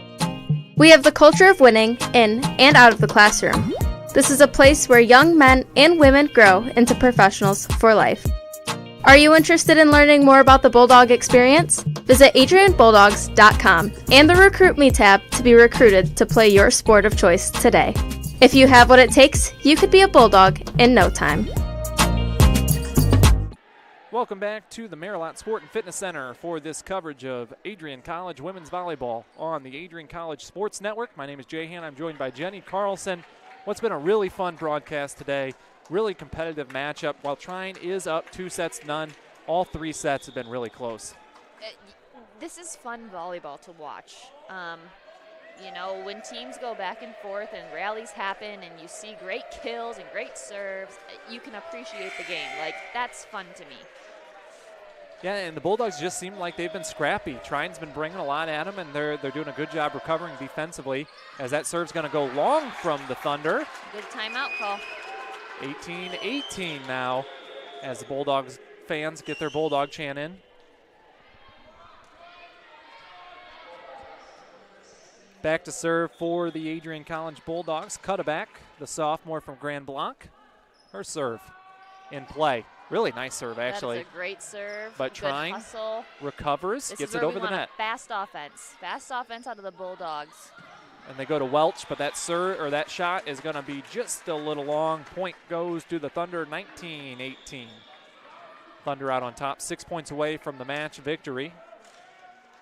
We have the culture of winning in and out of the classroom. This is a place where young men and women grow into professionals for life. Are you interested in learning more about the Bulldog experience? Visit adrianbulldogs.com and the Recruit Me tab to be recruited to play your sport of choice today. If you have what it takes, you could be a Bulldog in no time. Welcome back to the Maryland Sport and Fitness Center for this coverage of Adrian College women's volleyball on the Adrian College Sports Network. My name is Jay Han. I'm joined by Jenny Carlson. What's been a really fun broadcast today. Really competitive matchup. While Trine is up 2-0, all 3 sets have been really close. This is fun volleyball to watch. You know, when teams go back and forth and rallies happen and you see great kills and great serves, you can appreciate the game. Like, that's fun to me. Yeah, and the Bulldogs just seem like they've been scrappy. Trine's been bringing a lot at them, and they're doing a good job recovering defensively, as that serve's going to go long from the Thunder. Good timeout call. 18-18 now, as the Bulldogs fans get their Bulldog chant in. Back to serve for the Adrian College Bulldogs. Cutaback, the sophomore from Grand Blanc. Her serve in play. Really nice serve, actually. That's a great serve. But Trine hustle. Recovers, gets it over the net. Fast offense. Fast offense out of the Bulldogs. And they go to Welch, but that shot is going to be just a little long. Point goes to the Thunder, 19-18. Thunder out on top, 6 points away from the match victory.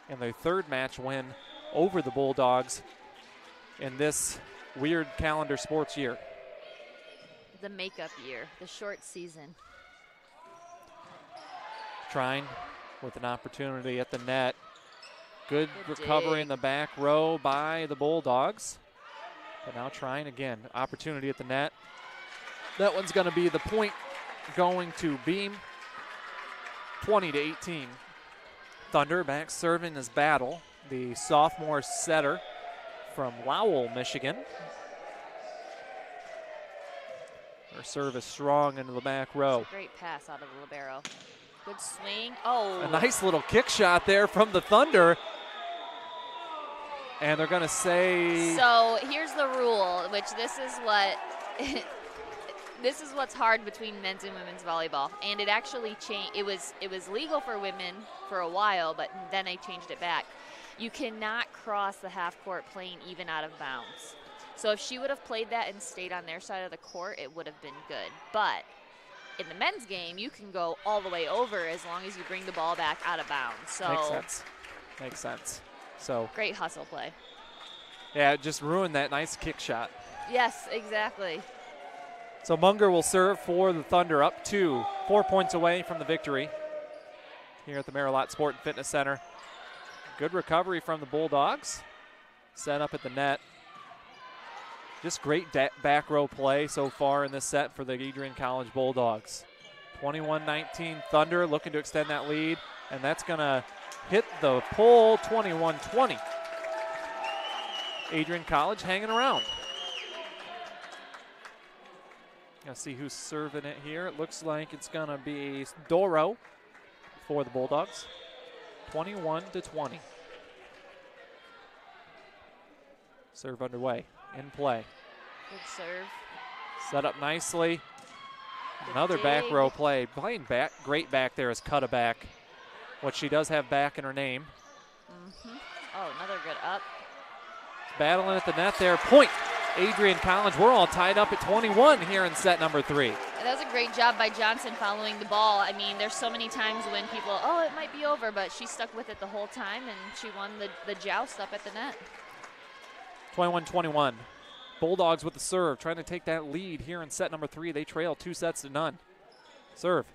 And their third match win over the Bulldogs in this weird calendar sports year. The makeup year, the short season. Trine with an opportunity at the net. Good recovery in the back row by the Bulldogs. But now Trine again, opportunity at the net. That one's going to be the point going to Beam. 20-18. Thunder back serving his battle. The sophomore setter from Lowell, Michigan. Her serve is strong into the back row. Great pass out of the libero. Good swing. Oh. A nice little kick shot there from the Thunder. And they're going to say. So here's the rule, which this is what this is what's hard between men's and women's volleyball. And it actually changed. It was legal for women for a while, but then they changed it back. You cannot cross the half court plane even out of bounds. So if she would have played that and stayed on their side of the court, it would have been good. But in the men's game, you can go all the way over as long as you bring the ball back out of bounds. So makes sense. Makes sense. So great hustle play. Yeah, it just ruined that nice kick shot. Yes, exactly. So Munger will serve for the Thunder, up 2, 4 points away from the victory here at the Marilot Sport and Fitness Center. Good recovery from the Bulldogs. Set up at the net. Just great back row play so far in this set for the Adrian College Bulldogs. 21-19 Thunder looking to extend that lead, and that's going to hit the pole. 21-20. Adrian College hanging around. Gonna see who's serving it here. It looks like it's gonna be Doro for the Bulldogs. 21-20. Serve underway, in play. Good serve. Set up nicely. Another back row play. Playing back, great back there is Cutaback. What she does have back in her name. Oh, another good up. Battling at the net there. Point. Adrian College. We're all tied up at 21 here in set number 3. That was a great job by Johnson following the ball. I mean, there's so many times when people, oh, it might be over, but she stuck with it the whole time, and she won the joust up at the net. 21-21. Bulldogs with the serve, trying to take that lead here in set number 3. They trail 2-0. Serve.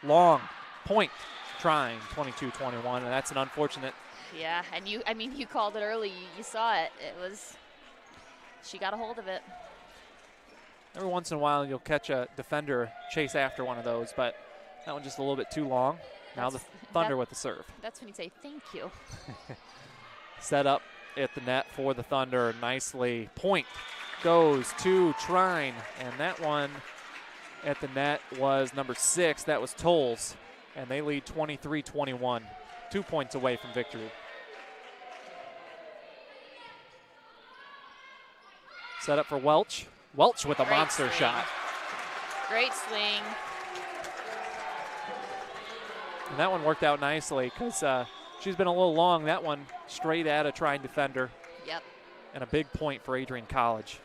Long. Point. Trine. 22-21, and that's an unfortunate. Yeah, and you called it early. You saw it. It was, she got a hold of it. Every once in a while, you'll catch a defender chase after one of those, but that one just a little bit too long. Now the Thunder with the serve. That's when you say thank you. Set up at the net for the Thunder nicely. Point goes to Trine, and that one at the net was number 6. That was Tolles, and they lead 23-21. 2 points away from victory. Set up for Welch. Welch with a monster shot. Great swing. And that one worked out nicely because she's been a little long. That one straight at a Trine defender. Yep. And a big point for Adrian College.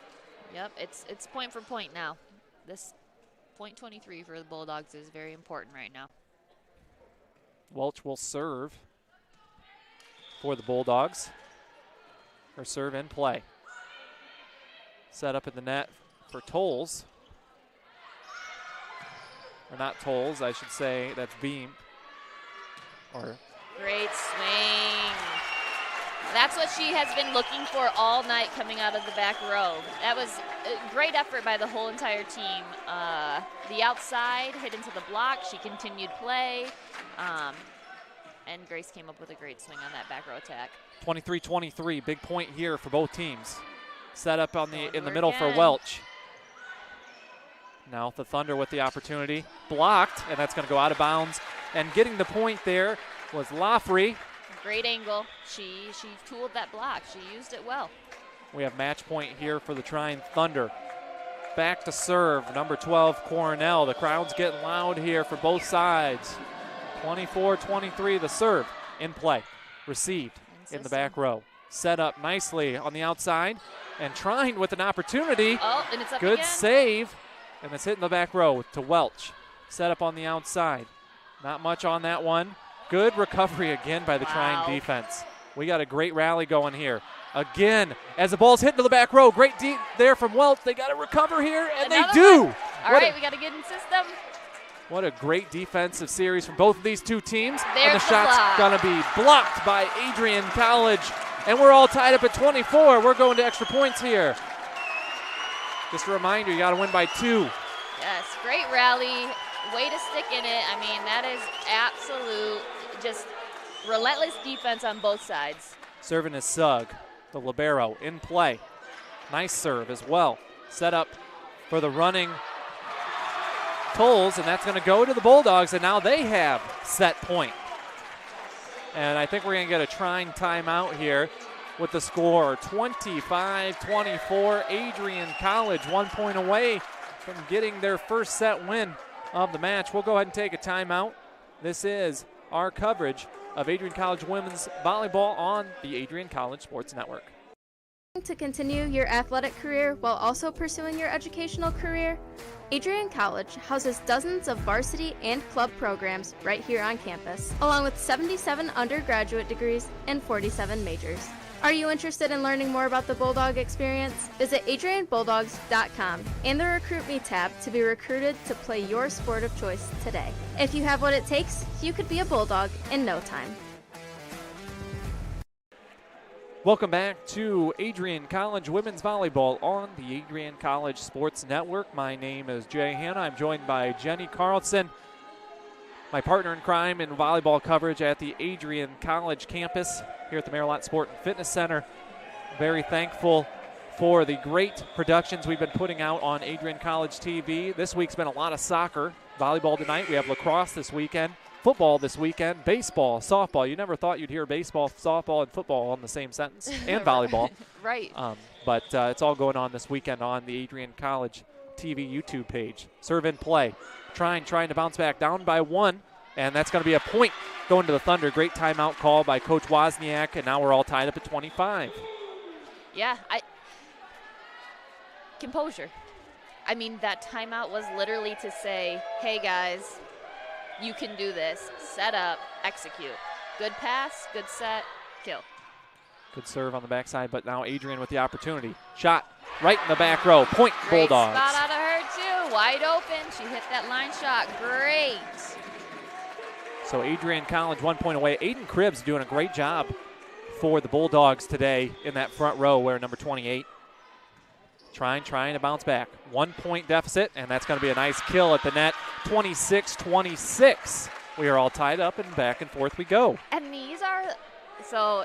Yep, it's point for point now. This point 23 for the Bulldogs is very important right now. Welch will serve for the Bulldogs. Her serve in play. Set up in the net for Tolles. Or not Tolles, I should say. That's Beam. Or great swing. That's what she has been looking for all night coming out of the back row. That was a great effort by the whole entire team. The outside hit into the block. She continued play. And Grace came up with a great swing on that back row attack. 23-23, big point here for both teams. Set up on in the middle for Welch. Now the Thunder with the opportunity. Blocked, and that's going to go out of bounds. And getting the point there was Laffrey. Great angle. She tooled that block. She used it well. We have match point here for the Trine Thunder. Back to serve, number 12, Cornell. The crowd's getting loud here for both sides. 24-23, the serve in play. Received in the back row. Set up nicely on the outside. And Trine with an opportunity. Oh, and it's up Good again. save. And it's hit in the back row to Welch. Set up on the outside. Not much on that one. Good recovery again by the Trine defense. We got a great rally going here. Again, as the ball's hit into the back row. Great deep there from Welch. They got to recover here, and Another they do. One. All right, we got to get in system. What a great defensive series from both of these two teams. There's and the shot's block. going to be blocked by Adrian College. And we're all tied up at 24. We're going to extra points here. Just a reminder, you got to win by 2. Yes, great rally. Way to stick in it. I mean, that is absolute, just relentless defense on both sides. Serving is Sugg, the libero, in play. Nice serve as well. Set up for the running Tolles, and that's going to go to the Bulldogs, and now they have set point. And I think we're going to get a Trine timeout here with the score 25-24. Adrian College 1 point away from getting their first set win of the match. We'll go ahead and take a timeout. This is our coverage of Adrian College women's volleyball on the Adrian College Sports Network. To continue your athletic career while also pursuing your educational career, Adrian College houses dozens of varsity and club programs right here on campus, along with 77 undergraduate degrees and 47 majors. Are you interested in learning more about the Bulldog experience? Visit adrianbulldogs.com and the Recruit Me tab to be recruited to play your sport of choice today. If you have what it takes, you could be a Bulldog in no time. Welcome back to Adrian College Women's Volleyball on the Adrian College Sports Network. My name is Jay Hanna. I'm joined by Jenny Carlson, my partner in crime in volleyball coverage at the Adrian College campus here at the Maryland Sport and Fitness Center. Very thankful for the great productions we've been putting out on Adrian College TV. This week's been a lot of soccer. Volleyball tonight. We have lacrosse this weekend. Football this weekend, baseball, softball. You never thought you'd hear baseball, softball, and football in the same sentence, and volleyball. Right. But it's all going on this weekend on the Adrian College TV YouTube page. Serve in play. Trying to bounce back down by 1, and that's going to be a point going to the Thunder. Great timeout call by Coach Wozniak, and now we're all tied up at 25. Yeah, composure. I mean, that timeout was literally to say, hey, guys, you can do this. Set up, execute. Good pass, good set, kill. Good serve on the backside, but now Adrian with the opportunity. Shot right in the back row. Point Great Bulldogs. Spot out of her, too. Wide open. She hit that line shot. Great. So Adrian College 1 point away. Aiden Cribbs doing a great job for the Bulldogs today in that front row where number 28. Trying to bounce back. 1 point deficit, and that's going to be a nice kill at the net. 26-26. We are all tied up, and back and forth we go. And these are, so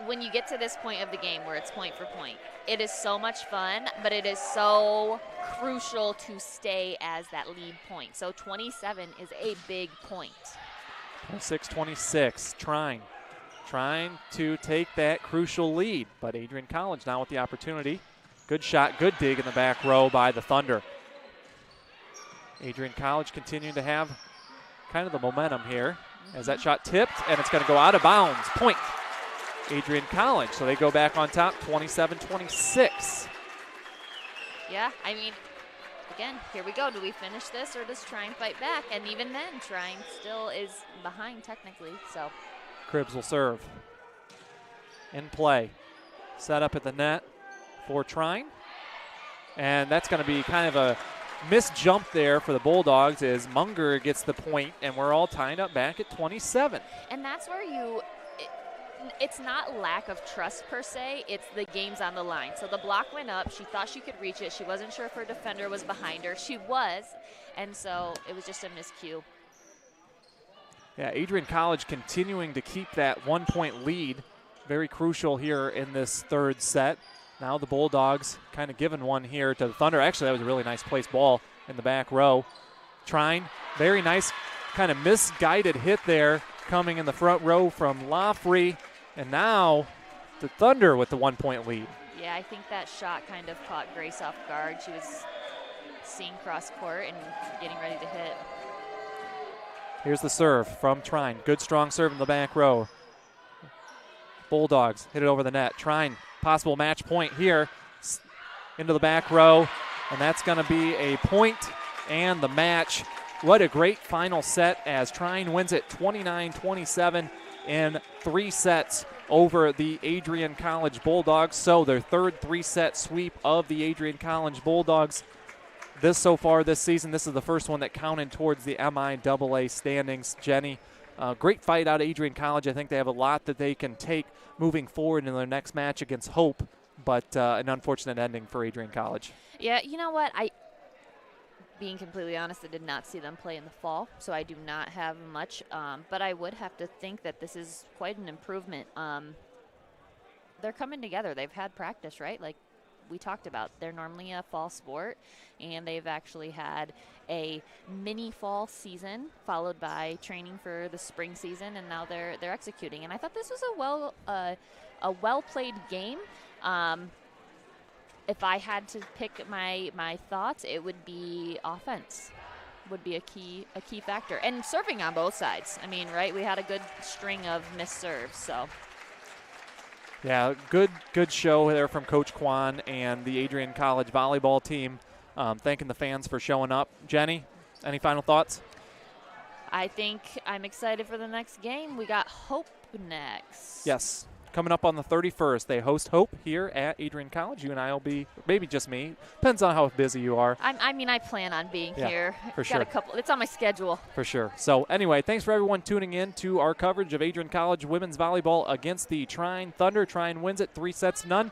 when you get to this point of the game where it's point for point, it is so much fun, but it is so crucial to stay as that lead point. So 27 is a big point. 26-26. Trying to take that crucial lead, but Adrian College now with the opportunity. Good shot, good dig in the back row by the Thunder. Adrian College continuing to have kind of the momentum here as that shot tipped, and it's going to go out of bounds. Point Adrian College, so they go back on top, 27-26. Yeah, I mean, again, here we go. Do we finish this, or does Trine fight back? And even then, Trine still is behind technically, so. Cribbs will serve. In play. Set up at the net for Trine. And that's going to be kind of a missed jump there for the Bulldogs as Munger gets the point, and we're all tied up back at 27. And that's where it's not lack of trust per se, it's the game's on the line. So the block went up. She thought she could reach it. She wasn't sure if her defender was behind her. She was, and so it was just a miscue. Yeah, Adrian College continuing to keep that 1 point lead. Very crucial here in this third set. Now the Bulldogs kind of giving one here to the Thunder. Actually, that was a really nice placed ball in the back row. Trine, very nice kind of misguided hit there coming in the front row from Lafrey. And now the Thunder with the 1 point lead. Yeah, I think that shot kind of caught Grace off guard. She was seeing cross court and getting ready to hit. Here's the serve from Trine. Good strong serve in the back row. Bulldogs hit it over the net. Trine, possible match point here into the back row, and that's going to be a point and the match. What a great final set as Trine wins it 29-27 in 3 sets over the Adrian College Bulldogs. So their third 3-set sweep of the Adrian College Bulldogs. So far this season, this is the first one that counted towards the MIAA standings. Jenny, great fight out of Adrian College. I think they have a lot that they can take moving forward in their next match against Hope, but an unfortunate ending for Adrian College. Yeah, you know what? Being completely honest, I did not see them play in the fall, so I do not have much, but I would have to think that this is quite an improvement. They're coming together. They've had practice, right? Like we talked about. They're normally a fall sport, and they've actually had a mini fall season followed by training for the spring season, and now they're executing. And I thought this was a well played game. If I had to pick my thoughts, it would be offense would be a key factor, and serving on both sides. I mean, right? We had a good string of missed serves, so. Yeah, good show there from Coach Kwan and the Adrian College volleyball team. Thanking the fans for showing up. Jenny, any final thoughts? I think I'm excited for the next game. We got Hope next. Yes. Coming up on the 31st, they host Hope here at Adrian College. You and I will be, maybe just me. Depends on how busy you are. I plan on being here. For sure. Got a couple. It's on my schedule. For sure. So anyway, thanks for everyone tuning in to our coverage of Adrian College women's volleyball against the Trine Thunder. Trine wins it 3-0.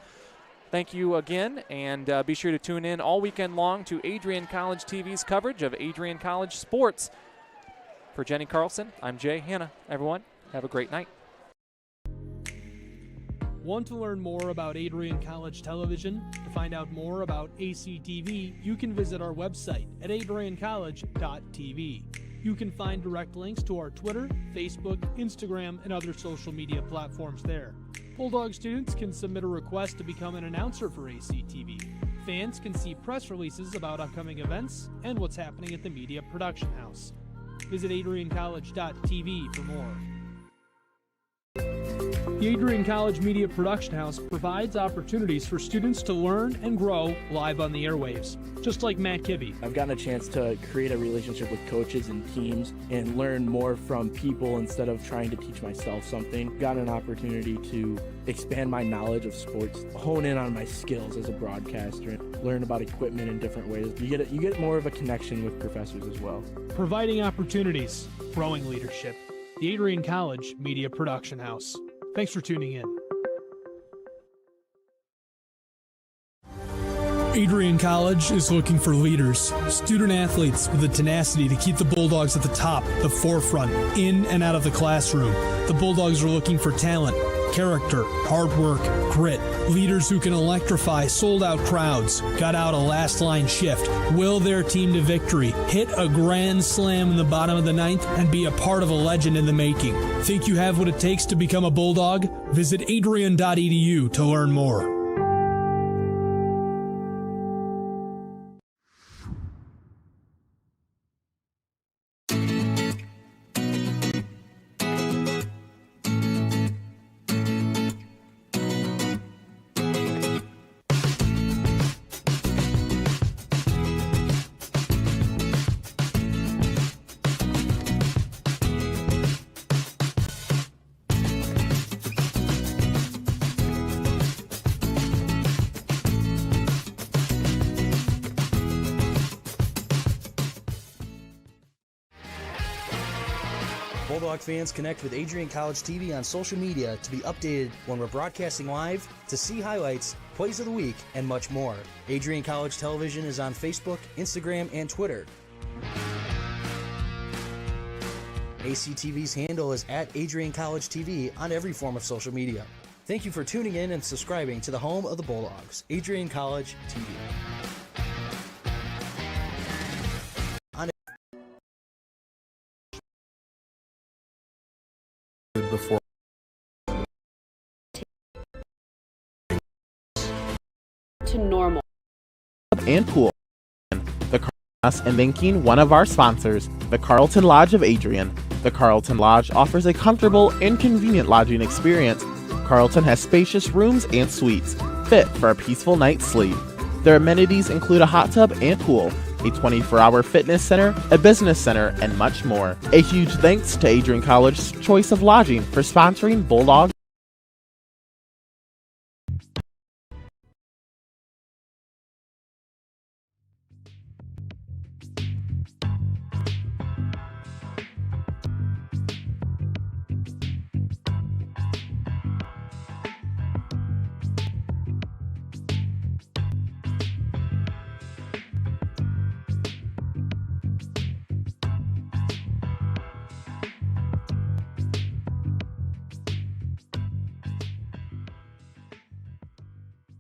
Thank you again, and be sure to tune in all weekend long to Adrian College TV's coverage of Adrian College sports. For Jenny Carlson, I'm Jay Hanna. Everyone, have a great night. Want to learn more about Adrian College Television? To find out more about ACTV, you can visit our website at adriancollege.tv. You can find direct links to our Twitter, Facebook, Instagram, and other social media platforms there. Bulldog students can submit a request to become an announcer for ACTV. Fans can see press releases about upcoming events and what's happening at the Media Production House. Visit adriancollege.tv for more. The Adrian College Media Production House provides opportunities for students to learn and grow live on the airwaves, just like Matt Kibbe. I've gotten a chance to create a relationship with coaches and teams and learn more from people instead of trying to teach myself something. Gotten an opportunity to expand my knowledge of sports, hone in on my skills as a broadcaster, and learn about equipment in different ways. You get more of a connection with professors as well. Providing opportunities, growing leadership. The Adrian College Media Production House. Thanks for tuning in. Adrian College is looking for leaders, student athletes with the tenacity to keep the Bulldogs at the top, the forefront, in and out of the classroom. The Bulldogs are looking for talent, character, hard work, grit, leaders who can electrify sold-out crowds, gut out a last-line shift, will their team to victory, hit a grand slam in the bottom of the ninth, and be a part of a legend in the making. Think you have what it takes to become a Bulldog? Visit adrian.edu to learn more. Bulldog fans, connect with Adrian College TV on social media to be updated when we're broadcasting live, to see highlights, plays of the week, and much more. Adrian College Television is on Facebook, Instagram, and Twitter. ACTV's handle is at Adrian College TV on every form of social media. Thank you for tuning in and subscribing to the home of the Bulldogs, Adrian College TV. Before to normal. And pool. The and thanking one of our sponsors, the Carlton Lodge of Adrian. The Carlton Lodge offers a comfortable and convenient lodging experience. Carlton has spacious rooms and suites, fit for a peaceful night's sleep. Their amenities include a hot tub and pool, a 24-hour fitness center, a business center, and much more. A huge thanks to Adrian College's Choice of Lodging for sponsoring Bulldog.